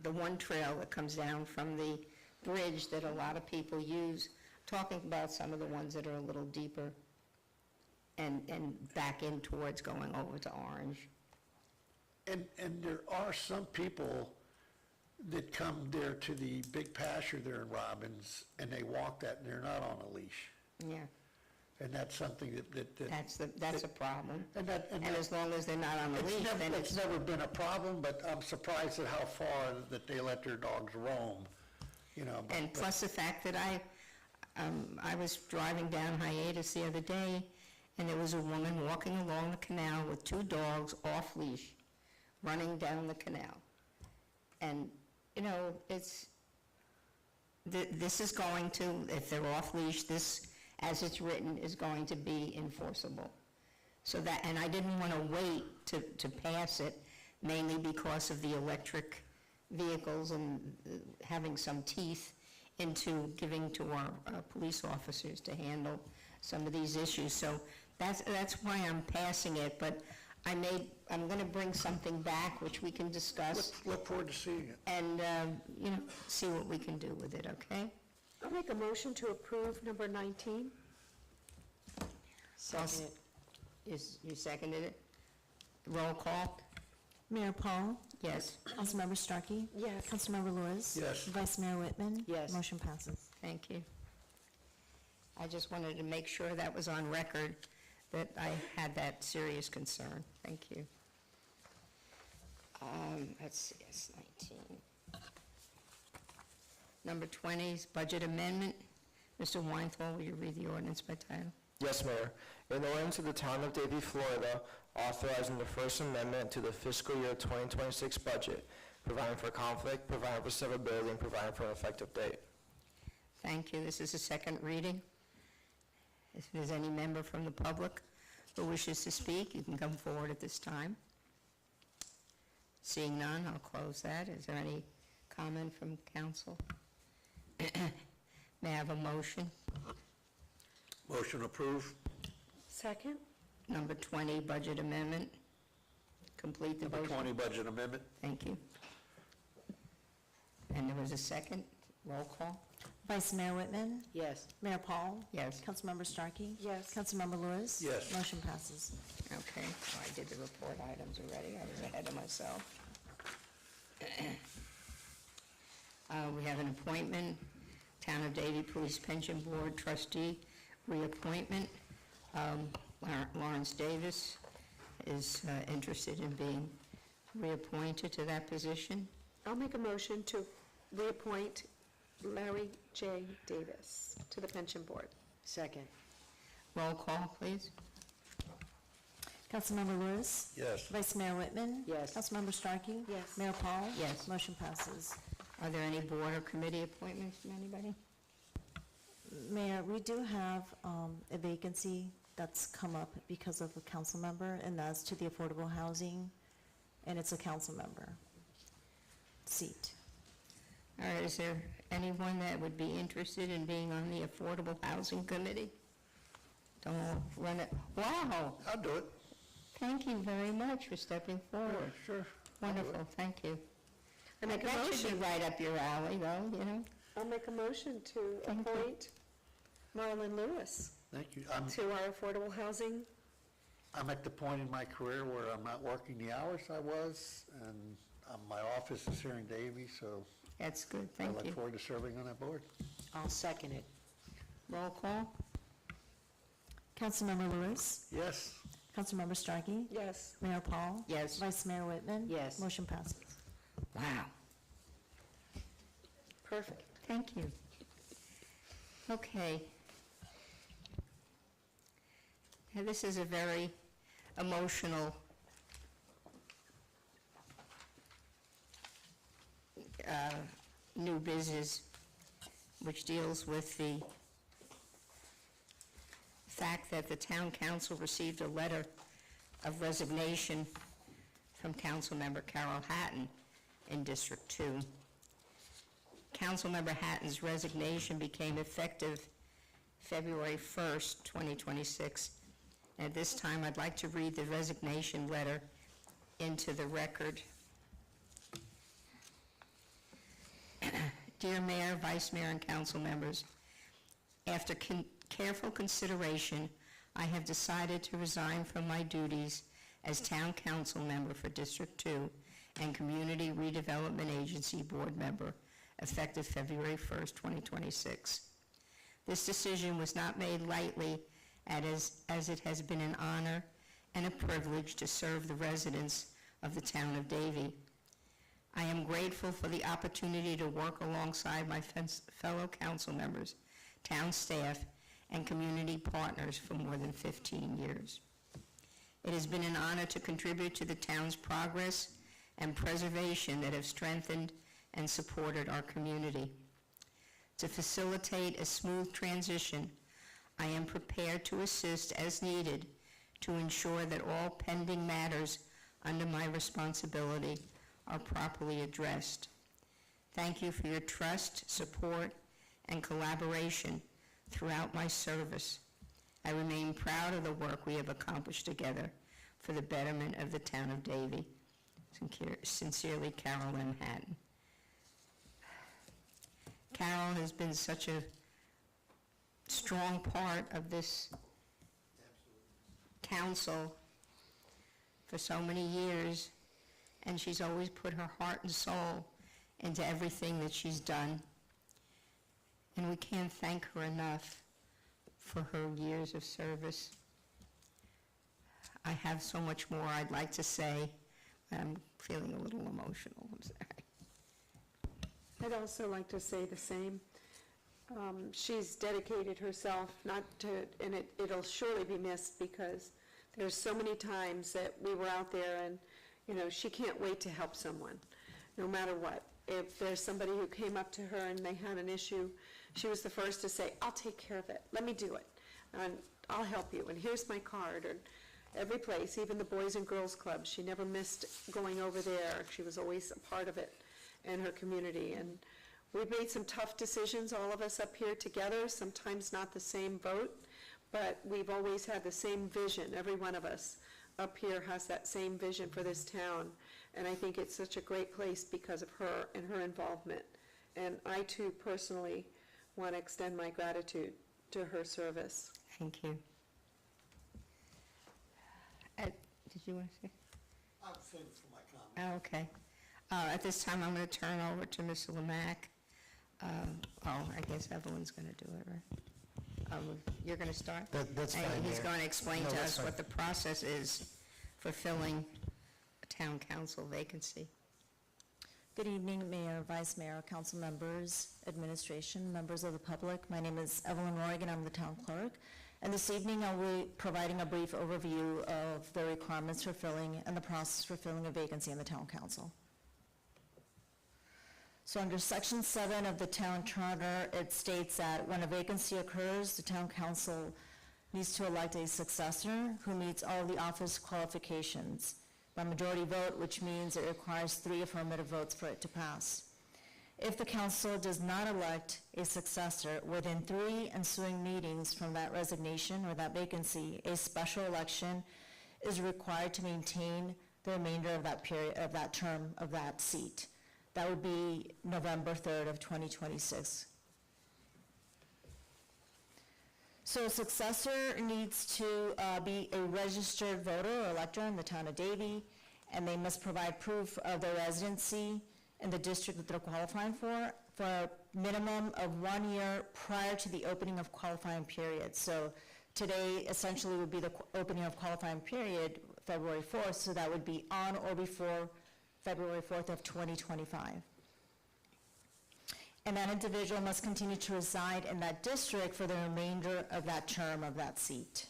the one trail that comes down from the bridge that a lot of people use, talking about some of the ones that are a little deeper and back in towards going over to Orange. And there are some people that come there to the big pasture there in Robbins, and they walk that, and they're not on a leash. Yeah, And that's something that's a problem. And as long as they're not on the leash, then it's never been a problem, but I'm surprised at how far that they let their dogs roam, And plus the fact that I was driving down Hiatus the other day, and there was a woman walking along the canal with two dogs off leash, running down the canal. And, this is going to, if they're off leash, this, as it's written, is going to be enforceable. So that, and I didn't want to wait to pass it, mainly because of the electric vehicles and having some teeth into giving to our police officers to handle some of these issues. So that's why I'm passing it, but I'm going to bring something back which we can discuss. Look forward to seeing it. And, see what we can do with it, okay? I'll make a motion to approve number 19. Second. You seconded it? Roll call? Mayor Paul? Yes. Councilmember Starkey? Yes. Councilmember Lewis? Yes. Vice Mayor Whitman? Yes. Motion passes. Thank you. I just wanted to make sure that was on record, that I had that serious concern. Thank you. Let's see, it's 19. Number 20 is budget amendment. Mr. Weinthal, will you read the ordinance by title? Yes, Mayor. In ordinance of the Town of Davie, Florida, authorizing the First Amendment to the fiscal year 2026 budget, providing for conflict, providing for severability, and providing for an effective date. Thank you. This is a second reading. If there's any member from the public who wishes to speak, you can come forward at this time. Seeing none, I'll close that. Is there any comment from council? May I have a motion? Motion approved. Second? Number 20, budget amendment. Complete the Number motion. 20, budget amendment. Thank you. And there was a second. Roll call? Vice Mayor Whitman? Yes. Mayor Paul? Yes. Councilmember Starkey? Yes. Councilmember Lewis? Yes. Motion passes. Okay, so I did the report items already, I was ahead of myself. We have an appointment, Town of Davie Police Pension Board Trustee reappointment. Lawrence Davis is interested in being reappointed to that position. I'll make a motion to reappoint Larry J. Davis to the pension board. Second. Roll call, please. Councilmember Lewis? Yes. Vice Mayor Whitman? Yes. Councilmember Starkey? Yes. Mayor Paul? Yes. Motion passes. Are there any board or committee appointments from anybody? Mayor, we do have a vacancy that's come up because of a council member, and that's to the affordable housing, and it's a council member seat. All right, is there anyone that would be interested in being on the Affordable Housing Committee? Don't run it, wow, I'll do it. thank you very much for stepping forward. Sure. Wonderful, thank you. I make a That should motion, be right up your alley, though, you know? I'll make a motion to Thank you. appoint Marlon Lewis Thank you. to our affordable housing. I'm at the point in my career where I'm not working the hours I was, and my office is here in Davie, so That's good, I thank look you. forward to serving on that board. I'll second it. Roll call? Councilmember Lewis? Yes. Councilmember Starkey? Yes. Mayor Paul? Yes. Vice Mayor Whitman? Yes. Motion passes. Wow, Perfect. thank you. Okay. Now, this is a very emotional new business, which deals with the fact that the town council received a letter of resignation from Councilmember Carol Hatton in District 2. Councilmember Hatton's resignation became effective February 1st, 2026. At this time, I'd like to read the resignation letter into the record. Dear Mayor, Vice Mayor, and council members, after careful consideration, I have decided to resign from my duties as Town Council member for District 2 and Community Redevelopment Agency Board member, effective February 1st, 2026. This decision was not made lightly, as it has been an honor and a privilege to serve the residents of the town of Davie. I am grateful for the opportunity to work alongside my fellow council members, town staff, and community partners for more than 15 years. It has been an honor to contribute to the town's progress and preservation that have strengthened and supported our community. To facilitate a smooth transition, I am prepared to assist as needed to ensure that all pending matters under my responsibility are properly addressed. Thank you for your trust, support, and collaboration throughout my service. I remain proud of the work we have accomplished together for the betterment of the town of Davie. Sincerely, Carol M. Hatton. Carol has been such a strong part of this council for so many years, and she's always put her heart and soul into everything that she's done. And we can't thank her enough for her years of service. I have so much more I'd like to say. I'm feeling a little emotional, I'm sorry. I'd also like to say the same. She's dedicated herself not to, and it'll surely be missed, because there's so many times that we were out there and, you know, she can't wait to help someone, no matter what. If there's somebody who came up to her and they had an issue, she was the first to say, I'll take care of it, let me do it, and I'll help you, and here's my card. Or every place, even the Boys and Girls Club, she never missed going over there. She was always a part of it and her community. And we've made some tough decisions, all of us up here together, sometimes not the same vote, but we've always had the same vision. Every one of us up here has that same vision for this town, and I think it's such a great place because of her and her involvement. And I too personally want to extend my gratitude to her service. Thank you. Did you want to say? I'm finished for my comment. Oh, okay. At this time, I'm going to turn over to Mr. Lemack. I guess Evelyn's going to do it, right? You're going to start? That's And fine, he's Mayor. going to explain No, to that's us fine. what the process is for filling a town council vacancy. Good evening, Mayor, Vice Mayor, council members, administration, members of the public. My name is Evelyn Roig, and I'm the town clerk. And this evening, I'll be providing a brief overview of the requirements for filling and the process for filling a vacancy in the town council. So under Section 7 of the town charter, it states that when a vacancy occurs, the town council needs to elect a successor who meets all of the office qualifications by majority vote, which means it requires 3 affirmative votes for it to pass. If the council does not elect a successor within 3 ensuing meetings from that resignation or that vacancy, a special election is required to maintain the remainder of that period, of that term, of that seat. That would be November 3rd of 2026. So a successor needs to be a registered voter or elector in the town of Davie, and they must provide proof of their residency in the district that they're qualifying for a minimum of 1 year prior to the opening of qualifying period. So today essentially would be the opening of qualifying period, February 4th, so that would be on or before February 4th of 2025. And that individual must continue to reside in that district for the remainder of that term of that seat.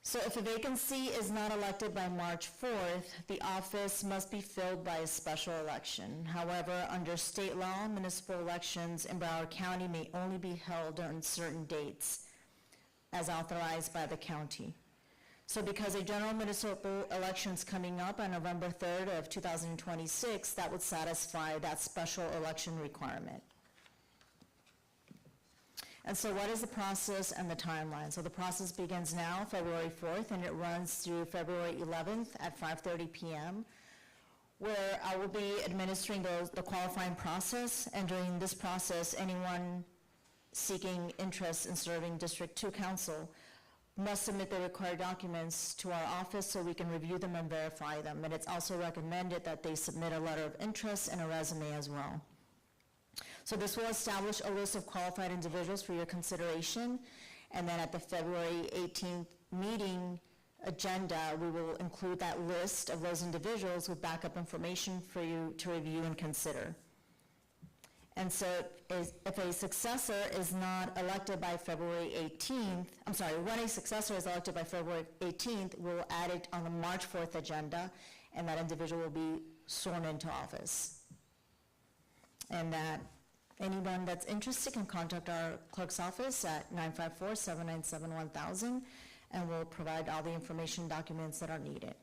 So if a vacancy is not elected by March 4th, the office must be filled by a special election. However, under state law, municipal elections in Broward County may only be held on certain dates as authorized by the county. So because a general municipal election is coming up on November 3rd of 2026, that would satisfy that special election requirement. And so what is the process and the timeline? So the process begins now, February 4th, and it runs through February 11th at 5:30 p.m., where I will be administering the qualifying process, and during this process, anyone seeking interest in serving District 2 Council must submit the required documents to our office so we can review them and verify them. And it's also recommended that they submit a letter of interest and a resume as well. So this will establish a list of qualified individuals for your consideration, and then at the February 18th meeting agenda, we will include that list of those individuals with backup information for you to review and consider. And so if a successor is not elected by February 18th, when a successor is elected by February 18th, we'll add it on the March 4th agenda, and that individual will be sworn into office. And that anyone that's interested can contact our clerk's office at 954-797-1000, and we'll provide all the information documents that are needed.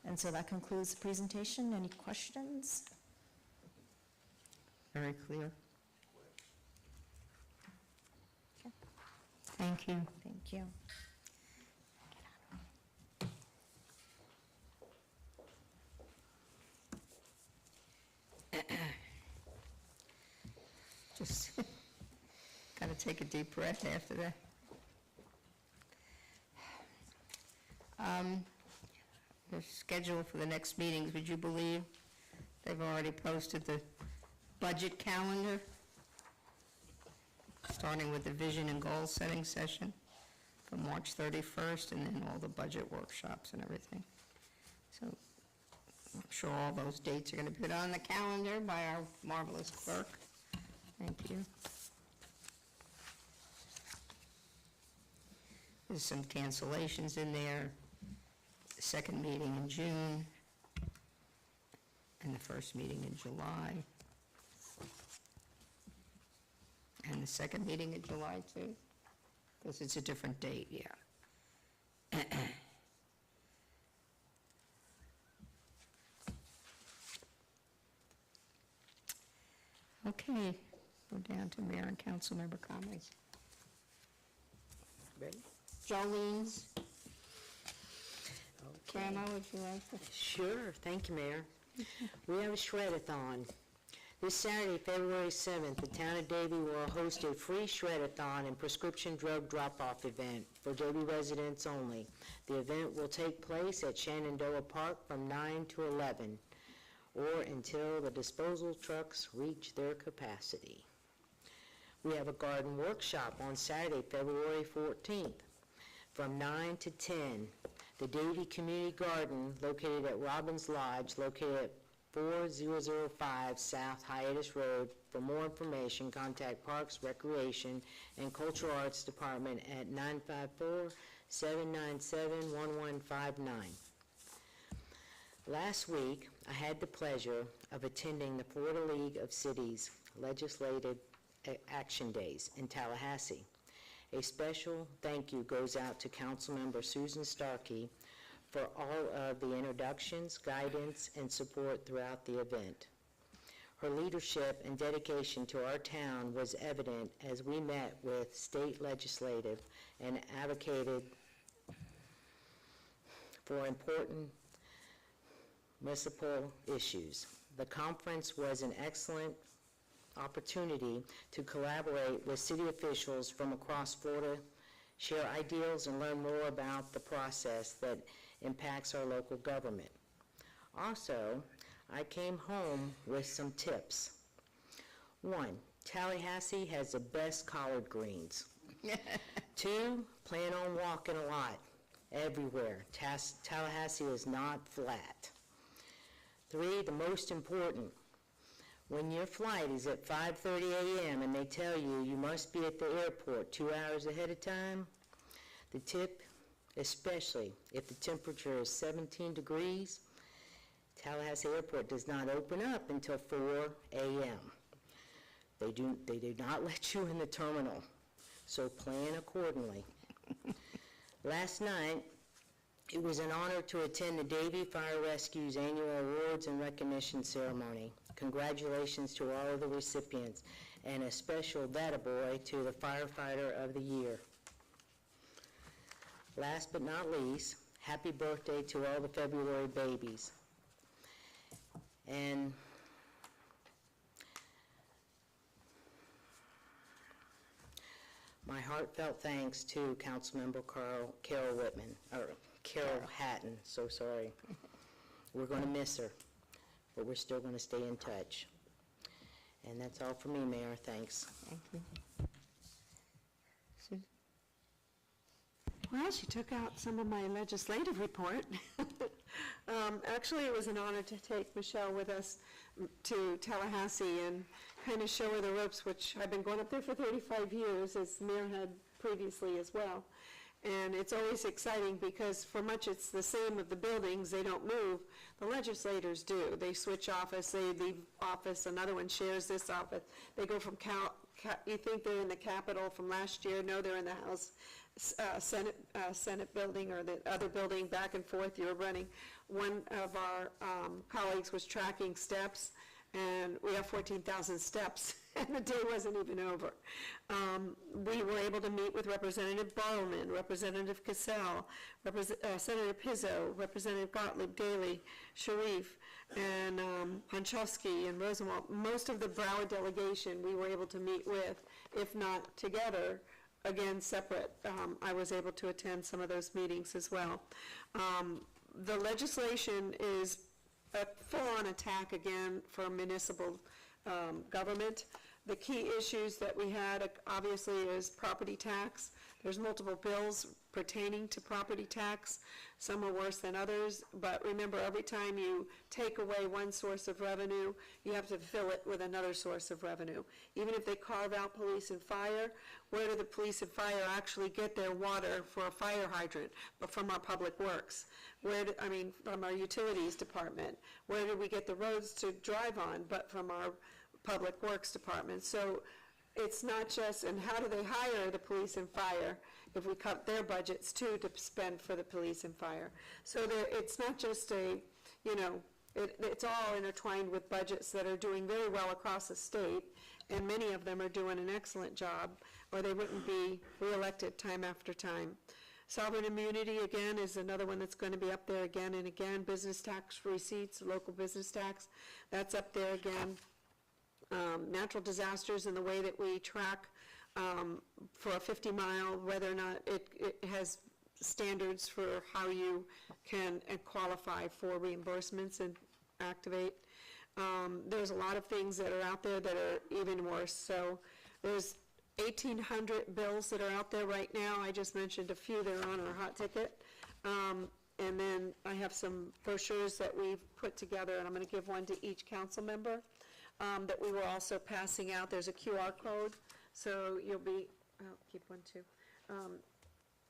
And so that concludes the presentation. Any questions? Very clear. Thank you. Thank you. Just got to take a deep breath after that. The schedule for the next meetings, would you believe they've already posted the budget calendar, starting with the vision and goal setting session from March 31st, and then all the budget workshops and everything. So I'm sure all those dates are going to be put on the calendar by our marvelous clerk. Thank you. There's some cancellations in there. The second meeting in June and the first meeting in July. And the second meeting in July too? Because it's a different date, yeah. Okay, go down to mayor and council member comments. Ready? Jolene's. Okay. Grandma, would you like to? Sure, thank you, Mayor. We have a shred-a-thon. This Saturday, February 7th, the town of Davie will host a free shred-a-thon and prescription drug drop-off event for Davie residents only. The event will take place at Shenandoah Park from 9 to 11, or until the disposal trucks reach their capacity. We have a garden workshop on Saturday, February 14th, from 9 to 10. The Davie Community Garden, located at Robbins Lodge, located at 4005 South Hiatus Road. For more information, contact Parks, Recreation, and Cultural Arts Department at 954-797-1159. Last week, I had the pleasure of attending the Florida League of Cities Legislative Action Days in Tallahassee. A special thank you goes out to Councilmember Susan Starkey for all of the introductions, guidance, and support throughout the event. Her leadership and dedication to our town was evident as we met with state legislative and advocated for important municipal issues. The conference was an excellent opportunity to collaborate with city officials from across Florida, share ideals, and learn more about the process that impacts our local government. Also, I came home with some tips. 1, Tallahassee has the best collard greens. 2, plan on walking a lot, everywhere. Tallahassee is not flat. 3, the most important, when your flight is at 5:30 a.m. and they tell you you must be at the airport 2 hours ahead of time, the tip, especially if the temperature is 17 degrees, Tallahassee Airport does not open up until 4 a.m. They do not let you in the terminal, so plan accordingly. Last night, it was an honor to attend the Davie Fire Rescue's annual awards and recognition ceremony. Congratulations to all of the recipients, and a special attaboy to the Firefighter of the Year. Last but not least, happy birthday to all the February babies. And my heartfelt thanks to Councilmember Carol Hatton, so sorry. We're going to miss her, but we're still going to stay in touch. And that's all for me, Mayor. Thanks. Thank you. Well, she took out some of my legislative report. Actually, it was an honor to take Michelle with us to Tallahassee and kind of show her the ropes, which I've been going up there for 35 years, as Mayor had previously as well. And it's always exciting because for much it's the same of the buildings, they don't move. The legislators do. They switch office, they leave office, another one shares this office. They go from you think they're in the Capitol from last year, no, they're in the House Senate building or the other building, back and forth. You're running. One of our colleagues was tracking steps, and we have 14,000 steps, and the day wasn't even over. We were able to meet with Representative Ballman, Representative Cassell, Senator Pizzo, Representative Gottlieb, Daley, Sharif, and Honchowski and Rosenwald. Most of the Broward delegation we were able to meet with, if not together, again, separate. I was able to attend some of those meetings as well. The legislation is a full-on attack again for municipal government. The key issues that we had obviously is property tax. There's multiple bills pertaining to property tax. Some are worse than others, but remember, every time you take away one source of revenue, you have to fill it with another source of revenue. Even if they carve out police and fire, where do the police and fire actually get their water for a fire hydrant? But from our public works. From our utilities department. Where do we get the roads to drive on? But from our public works department. So it's not just, and how do they hire the police and fire if we cut their budgets too to spend for the police and fire? So it's not just it's all intertwined with budgets that are doing very well across the state, and many of them are doing an excellent job, or they wouldn't be reelected time after time. Sovereign immunity, again, is another one that's going to be up there again and again. Business tax receipts, local business tax, that's up there again. natural disasters and the way that we track for a 50-mile, whether or not it has standards for how you can qualify for reimbursements and activate. There's a lot of things that are out there that are even worse. So there's 1,800 bills that are out there right now. I just mentioned a few that are on our hot ticket. And then I have some brochures that we've put together, and I'm going to give one to each council member that we were also passing out. There's a QR code, so you'll be, I'll keep one too.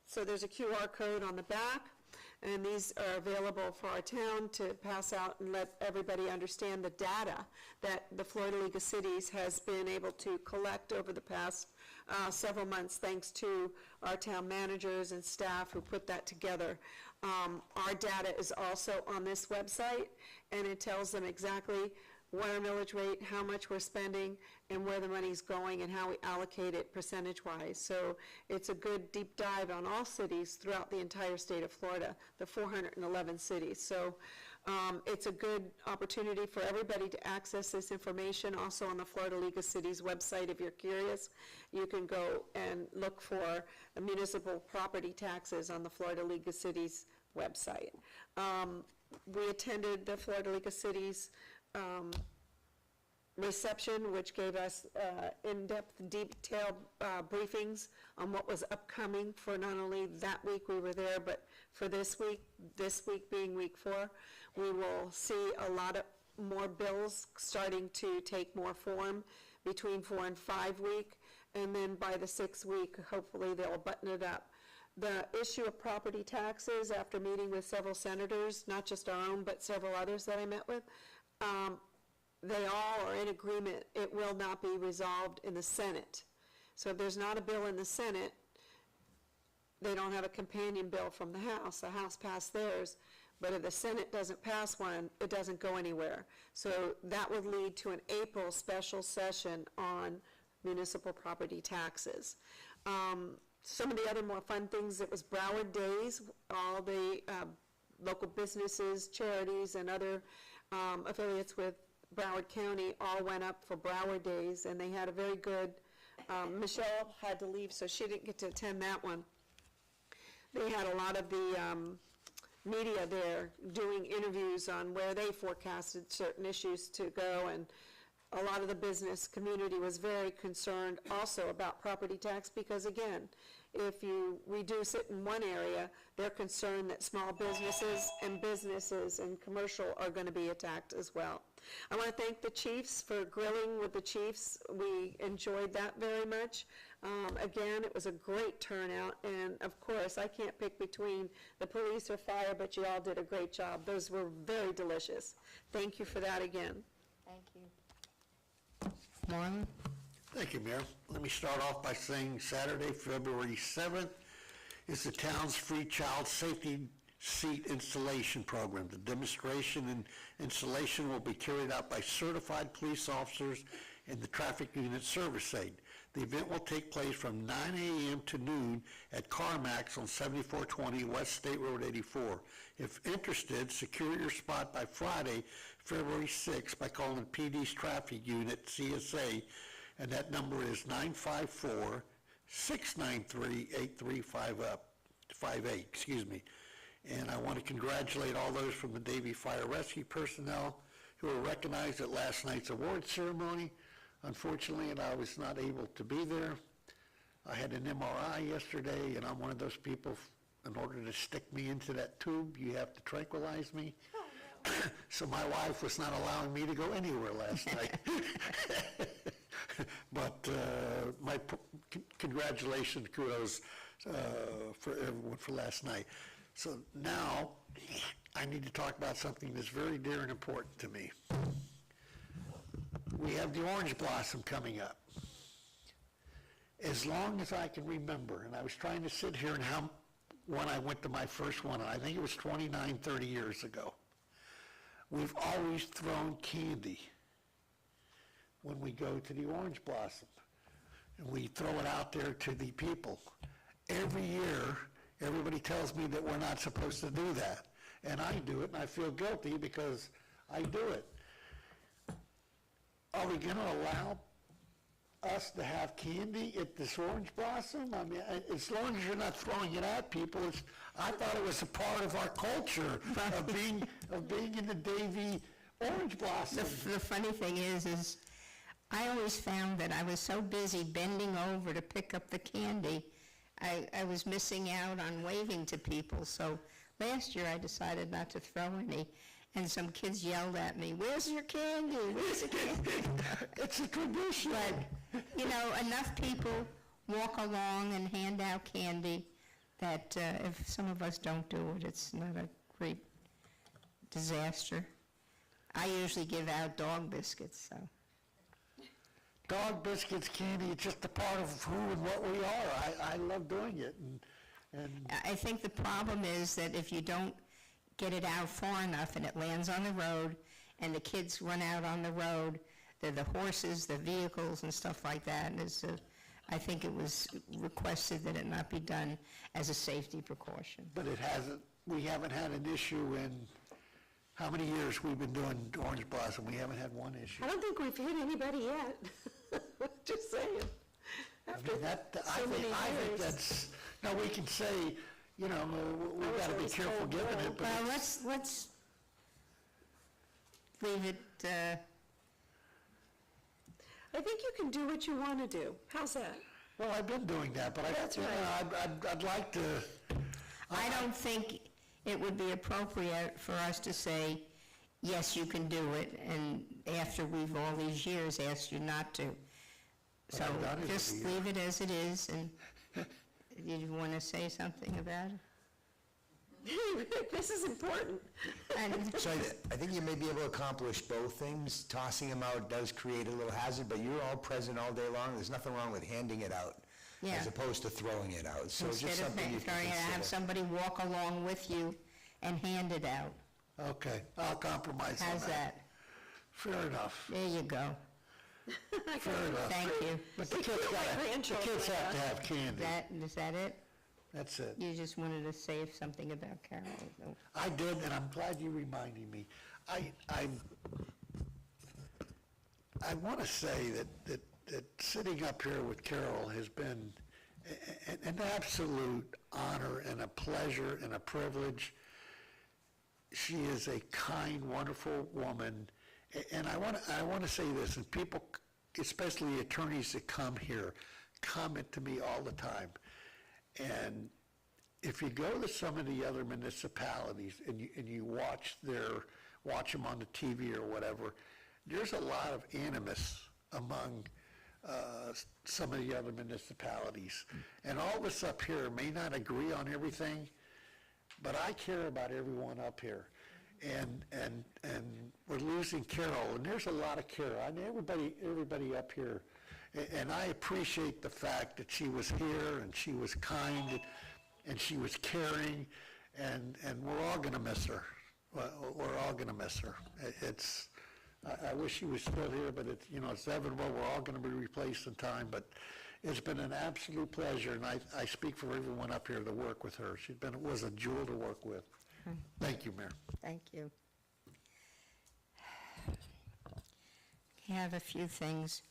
So there's a QR code on the back, and these are available for our town to pass out and let everybody understand the data that the Florida League of Cities has been able to collect over the past several months, thanks to our town managers and staff who put that together. Our data is also on this website, and it tells them exactly what our millage rate, how much we're spending, and where the money's going, and how we allocate it percentage-wise. So it's a good deep dive on all cities throughout the entire state of Florida, the 411 cities. So it's a good opportunity for everybody to access this information. Also on the Florida League of Cities website, if you're curious, you can go and look for municipal property taxes on the Florida League of Cities website. We attended the Florida League of Cities reception, which gave us in-depth, detailed briefings on what was upcoming for not only that week we were there, but for this week being week 4. We will see a lot of more bills starting to take more form between 4 and 5 week, and then by the 6th week, hopefully they'll button it up. The issue of property taxes, after meeting with several senators, not just our own, but several others that I met with, they all are in agreement it will not be resolved in the Senate. So if there's not a bill in the Senate, they don't have a companion bill from the House. The House passed theirs, but if the Senate doesn't pass one, it doesn't go anywhere. So that would lead to an April special session on municipal property taxes. Some of the other more fun things, it was Broward Days. All the local businesses, charities, and other affiliates with Broward County all went up for Broward Days, and they had a very good, Michelle had to leave, so she didn't get to attend that one. They had a lot of the media there doing interviews on where they forecasted certain issues to go, and a lot of the business community was very concerned also about property tax because, again, if you reduce it in one area, they're concerned that small businesses and commercial are going to be attacked as well. I want to thank the chiefs for grilling with the chiefs. We enjoyed that very much. Again, it was a great turnout, and of course, I can't pick between the police or fire, but you all did a great job. Those were very delicious. Thank you for that again. Thank you. Marlon? Thank you, Mayor. Let me start off by saying Saturday, February 7th, is the town's free child safety seat installation program. The demonstration and installation will be carried out by certified police officers in the traffic unit service aid. The event will take place from 9 a.m. to noon at CarMax on 7420 West State Road 84. If interested, secure your spot by Friday, February 6th by calling PD's traffic unit, CSA, and that number is 954-693-8358. And I want to congratulate all those from the Davie Fire Rescue personnel who were recognized at last night's award ceremony. Unfortunately, and I was not able to be there. I had an MRI yesterday, and I'm one of those people, in order to stick me into that tube, you have to tranquilize me. Oh, no. So my wife was not allowing me to go anywhere last night. But my congratulations, kudos for everyone for last night. So now I need to talk about something that's very dear and important to me. We have the orange blossom coming up. As long as I can remember, and I was trying to sit here and when I went to my first one, and I think it was 29, 30 years ago, we've always thrown candy when we go to the orange blossom. And we throw it out there to the people. Every year, everybody tells me that we're not supposed to do that. And I do it, and I feel guilty because I do it. are we gonna allow us to have candy at this Orange Blossom? I mean, as long as you're not throwing it at people, I thought it was a part of our culture of being in the Davie Orange Blossom. The funny thing is I always found that I was so busy bending over to pick up the candy, I was missing out on waving to people. So last year I decided not to throw any, and some kids yelled at me, "Where's your candy? Where's the candy?" It's a tradition. But, enough people walk along and hand out candy that if some of us don't do it, it's not a great disaster. I usually give out dog biscuits, so. Dog biscuits, candy, it's just a part of who and what we are. I love doing it. And I think the problem is that if you don't get it out far enough and it lands on the road and the kids run out on the road, the horses, the vehicles and stuff like that, and I think it was requested that it not be done as a safety precaution. But we haven't had an issue in how many years we've been doing Orange Blossom? We haven't had one issue. I don't think we've hit anybody yet. Just saying. After I so many think years. that's, now we can say, we've got to be careful giving it, but Well, let's leave it, I think you can do what you want to do. How's that? well, I've been doing that, but That's I'd like to, I don't think it would be appropriate for us to say, yes, you can do it, and after we've all these years asked you not to. So I've done it just every year. leave it as it is, and did you want to say something about it? This is important. So I think you may be able to accomplish both things. Tossing them out does create a little hazard, but you're all present all day long. There's nothing wrong with handing it out Yeah. as opposed to throwing it out. So Instead just of something you can throwing it, have consider. somebody walk along with you and hand it out. okay, I'll compromise on that. How's that? Fair enough, There you go. fair enough. Thank you. But the kids have to have candy. Is that it? That's it. You just wanted to say something about Carol? No. I did, and I'm glad you reminded me. I want to say that sitting up here with Carol has been an absolute honor and a pleasure and a privilege. She is a kind, wonderful woman, and I want to say this, and people, especially attorneys that come here, comment to me all the time. And if you go to some of the other municipalities and you watch them on the TV or whatever, there's a lot of animus among some of the other municipalities. And all of us up here may not agree on everything, but I care about everyone up here. And we're losing Carol, and there's a lot of care. I mean, everybody up here. And I appreciate the fact that she was here, and she was kind, and she was caring, and we're all going to miss her. We're all going to miss her. I wish she was still here, but it's inevitable. We're all going to be replaced in time, but it's been an absolute pleasure, and I speak for everyone up here to work with her. It was a jewel to work with. Thank you, Mayor. Thank you. I have a few things.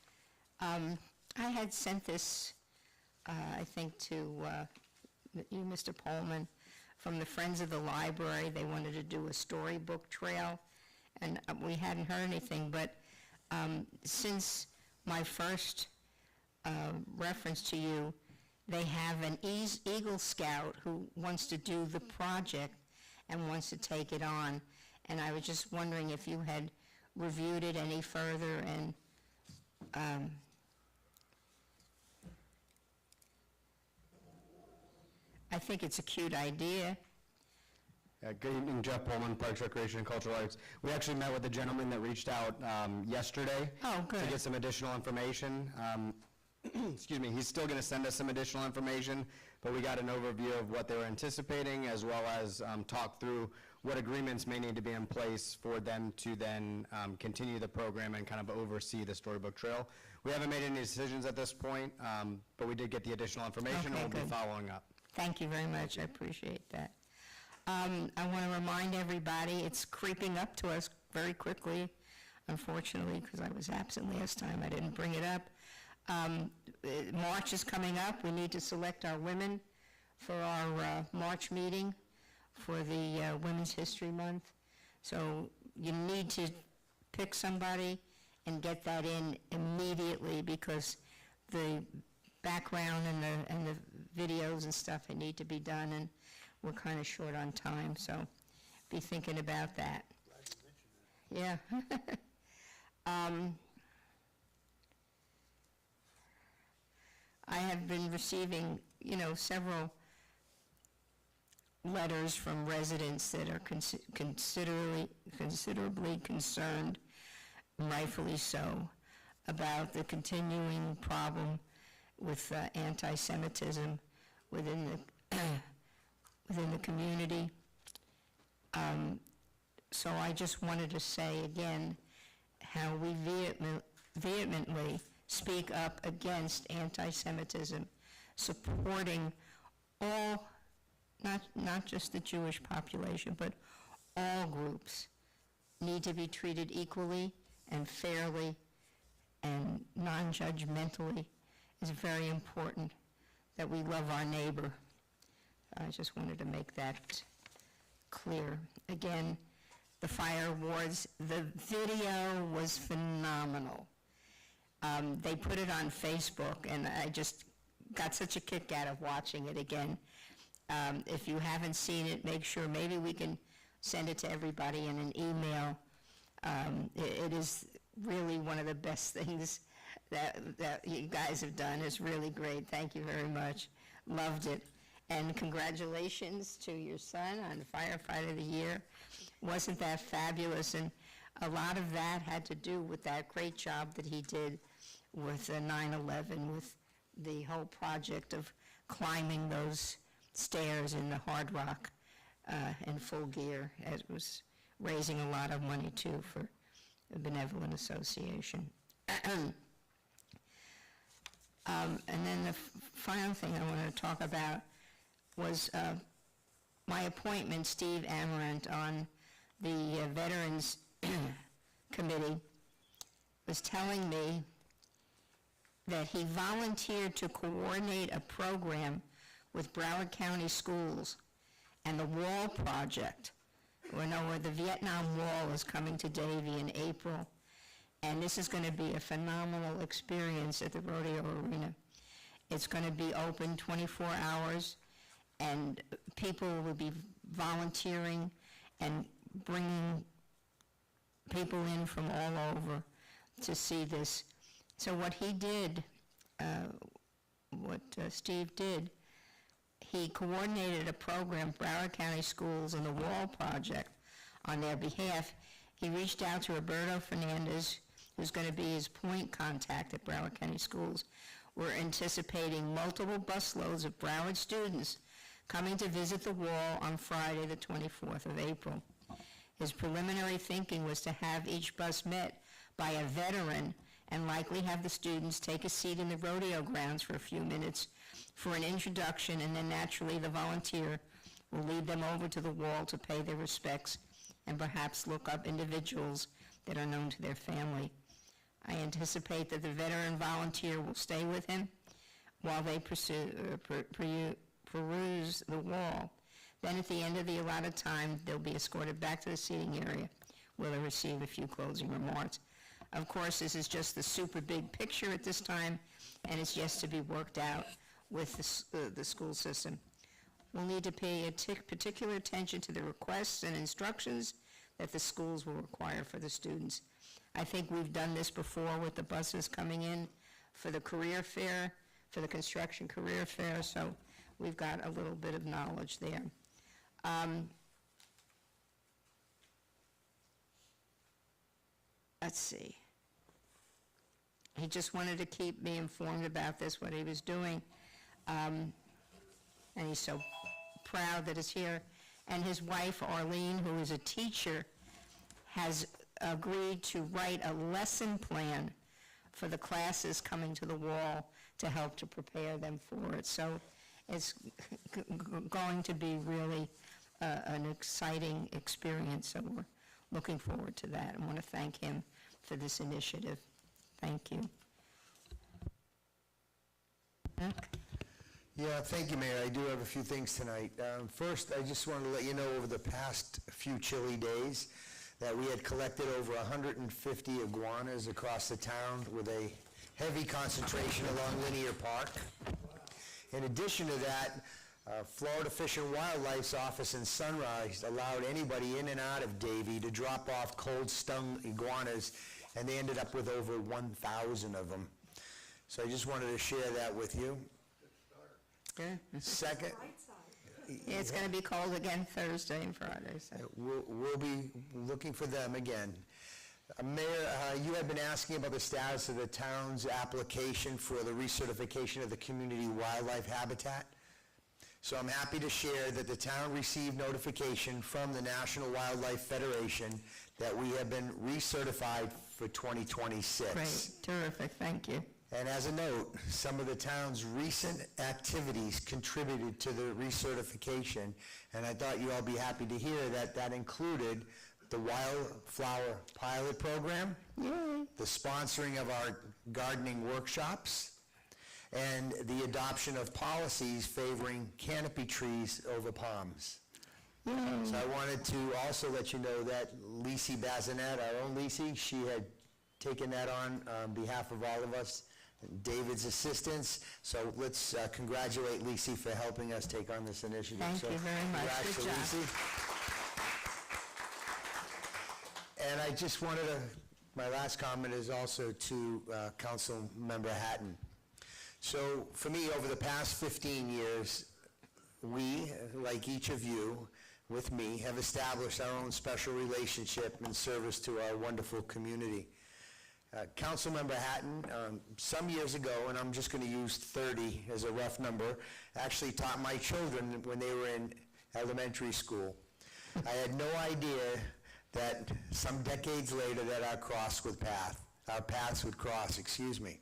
I had sent this, I think, to you, Mr. Pullman, from the Friends of the Library. They wanted to do a storybook trail, and we hadn't heard anything, but since my first reference to you, they have an Eagle Scout who wants to do the project and wants to take it on, and I was just wondering if you had reviewed it any further, and I think it's a cute idea. Good evening, Jeff Pullman, Parks, Recreation, and Cultural Arts. We actually met with the gentleman that reached out yesterday Oh, good. to get some additional information. Excuse me, he's still going to send us some additional information, but we got an overview of what they were anticipating, as well as talk through what agreements may need to be in place for them to then continue the program and kind of oversee the Storybook Trail. We haven't made any decisions at this point, but we did get the additional information, Okay, and we'll good. be following up. Thank you very much, I appreciate that. I want to remind everybody, it's creeping up to us very quickly. unfortunately, because I was absent last time, I didn't bring it up. March is coming up. We need to select our women for our March meeting for the Women's History Month. So you need to pick somebody and get that in immediately, because the background and the videos and stuff that need to be done, and we're kind of short on time, so be thinking about that. Yeah. I have been receiving, several letters from residents that are considerably concerned, rightfully so, about the continuing problem with anti-Semitism within the community. So I just wanted to say again how we vehemently speak up against anti-Semitism, supporting all, not just the Jewish population, but all groups need to be treated equally and fairly and non-judgmentally. It's very important that we love our neighbor. I just wanted to make that clear. Again, the fire awards, the video was phenomenal. They put it on Facebook, and I just got such a kick out of watching it again. If you haven't seen it, make sure, maybe we can send it to everybody in an email. It is really one of the best things that you guys have done. It's really great. Thank you very much. Loved it. And congratulations to your son on Firefighter of the Year. Wasn't that fabulous? And a lot of that had to do with that great job that he did with 9/11, with the whole project of climbing those stairs in the Hard Rock in full gear. It was raising a lot of money, too, for the Benevolent Association. And then the final thing I wanted to talk about was my appointment, Steve Amarant, on the Veterans Committee, was telling me that he volunteered to coordinate a program with Broward County Schools and the Wall Project. We know where the Vietnam Wall is coming to Davie in April, and this is going to be a phenomenal experience at the Rodeo Arena. It's going to be open 24 hours, and people will be volunteering and bringing people in from all over to see this. So what he did, Steve did, he coordinated a program, Broward County Schools and the Wall Project, on their behalf. He reached out to Roberto Fernandez, who's going to be his point contact at Broward County Schools. We're anticipating multiple busloads of Broward students coming to visit the wall on Friday, the 24th of April. His preliminary thinking was to have each bus met by a veteran and likely have the students take a seat in the rodeo grounds for a few minutes for an introduction, and then naturally the volunteer will lead them over to the wall to pay their respects and perhaps look up individuals that are known to their family. I anticipate that the veteran volunteer will stay with him while they peruse the wall. Then at the end of the allotted time, they'll be escorted back to the seating area where they'll receive a few closing remarks. Of course, this is just the super big picture at this time, and it's yet to be worked out with the school system. We'll need to pay particular attention to the requests and instructions that the schools will require for the students. I think we've done this before with the buses coming in for the career fair, for the construction career fair, so we've got a little bit of knowledge there. Let's see. He just wanted to keep me informed about this, what he was doing, and he's so proud that it's here. And his wife, Arlene, who is a teacher, has agreed to write a lesson plan for the classes coming to the wall to help to prepare them for it. So it's going to be really an exciting experience, so we're looking forward to that. I want to thank him for this initiative. Thank you. Mac? Yeah, thank you, Mayor. I do have a few things tonight. First, I just wanted to let you know over the past few chilly days that we had collected over 150 iguanas across the town with a heavy concentration along Linear Park. In addition to that, Florida Fish and Wildlife's office in Sunrise allowed anybody in and out of Davie to drop off cold-stung iguanas, and they ended up with over 1,000 of them. So I just wanted to share that with you. Second, It's going to be cold again Thursday and Friday, so. we'll be looking for them again. Mayor, you had been asking about the status of the town's application for the recertification of the community wildlife habitat. So I'm happy to share that the town received notification from the National Wildlife Federation that we have been recertified for 2026. Great, terrific, thank you. And as a note, some of the town's recent activities contributed to the recertification, and I thought you'd all be happy to hear that that included the Wildflower Pilot Program, the sponsoring of our gardening workshops, and the adoption of policies favoring canopy trees over palms. So I wanted to also let you know that Lisi Bazinet, our own Lisi, she had taken that on behalf of all of us, David's assistance. So let's congratulate Lisi for helping us take on this initiative. Thank you very much. Congrats Good to job. Lisi. And I just wanted to, my last comment is also to Council Member Hatton. So for me, over the past 15 years, we, like each of you, with me, have established our own special relationship in service to our wonderful community. Councilmember Hatton, some years ago, and I'm just going to use 30 as a rough number, actually taught my children when they were in elementary school. I had no idea that some decades later that our paths would cross, excuse me.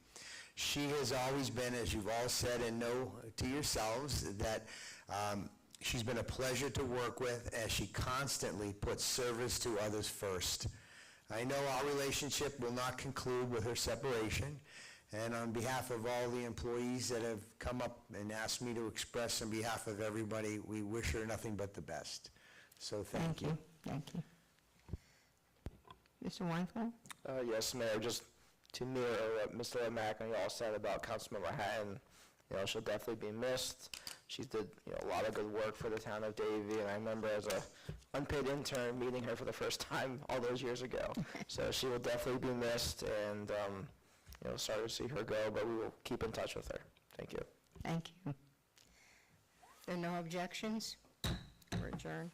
She has always been, as you've all said and know to yourselves, that she's been a pleasure to work with as she constantly puts service to others first. I know our relationship will not conclude with her separation, and on behalf of all the employees that have come up and asked me to express on behalf of everybody, we wish her nothing but the best. So thank you. Thank you. Mr. Weinfeld? Yes, Mayor, just to mirror what Mr. Lemack and you all said about Councilmember Hatton, she'll definitely be missed. She did, a lot of good work for the town of Davie, and I remember as a unpaid intern meeting her for the first time all those years ago. So she will definitely be missed, and, sorry to see her go, but we will keep in touch with her. Thank you. Thank you. If there are no objections, we're adjourned.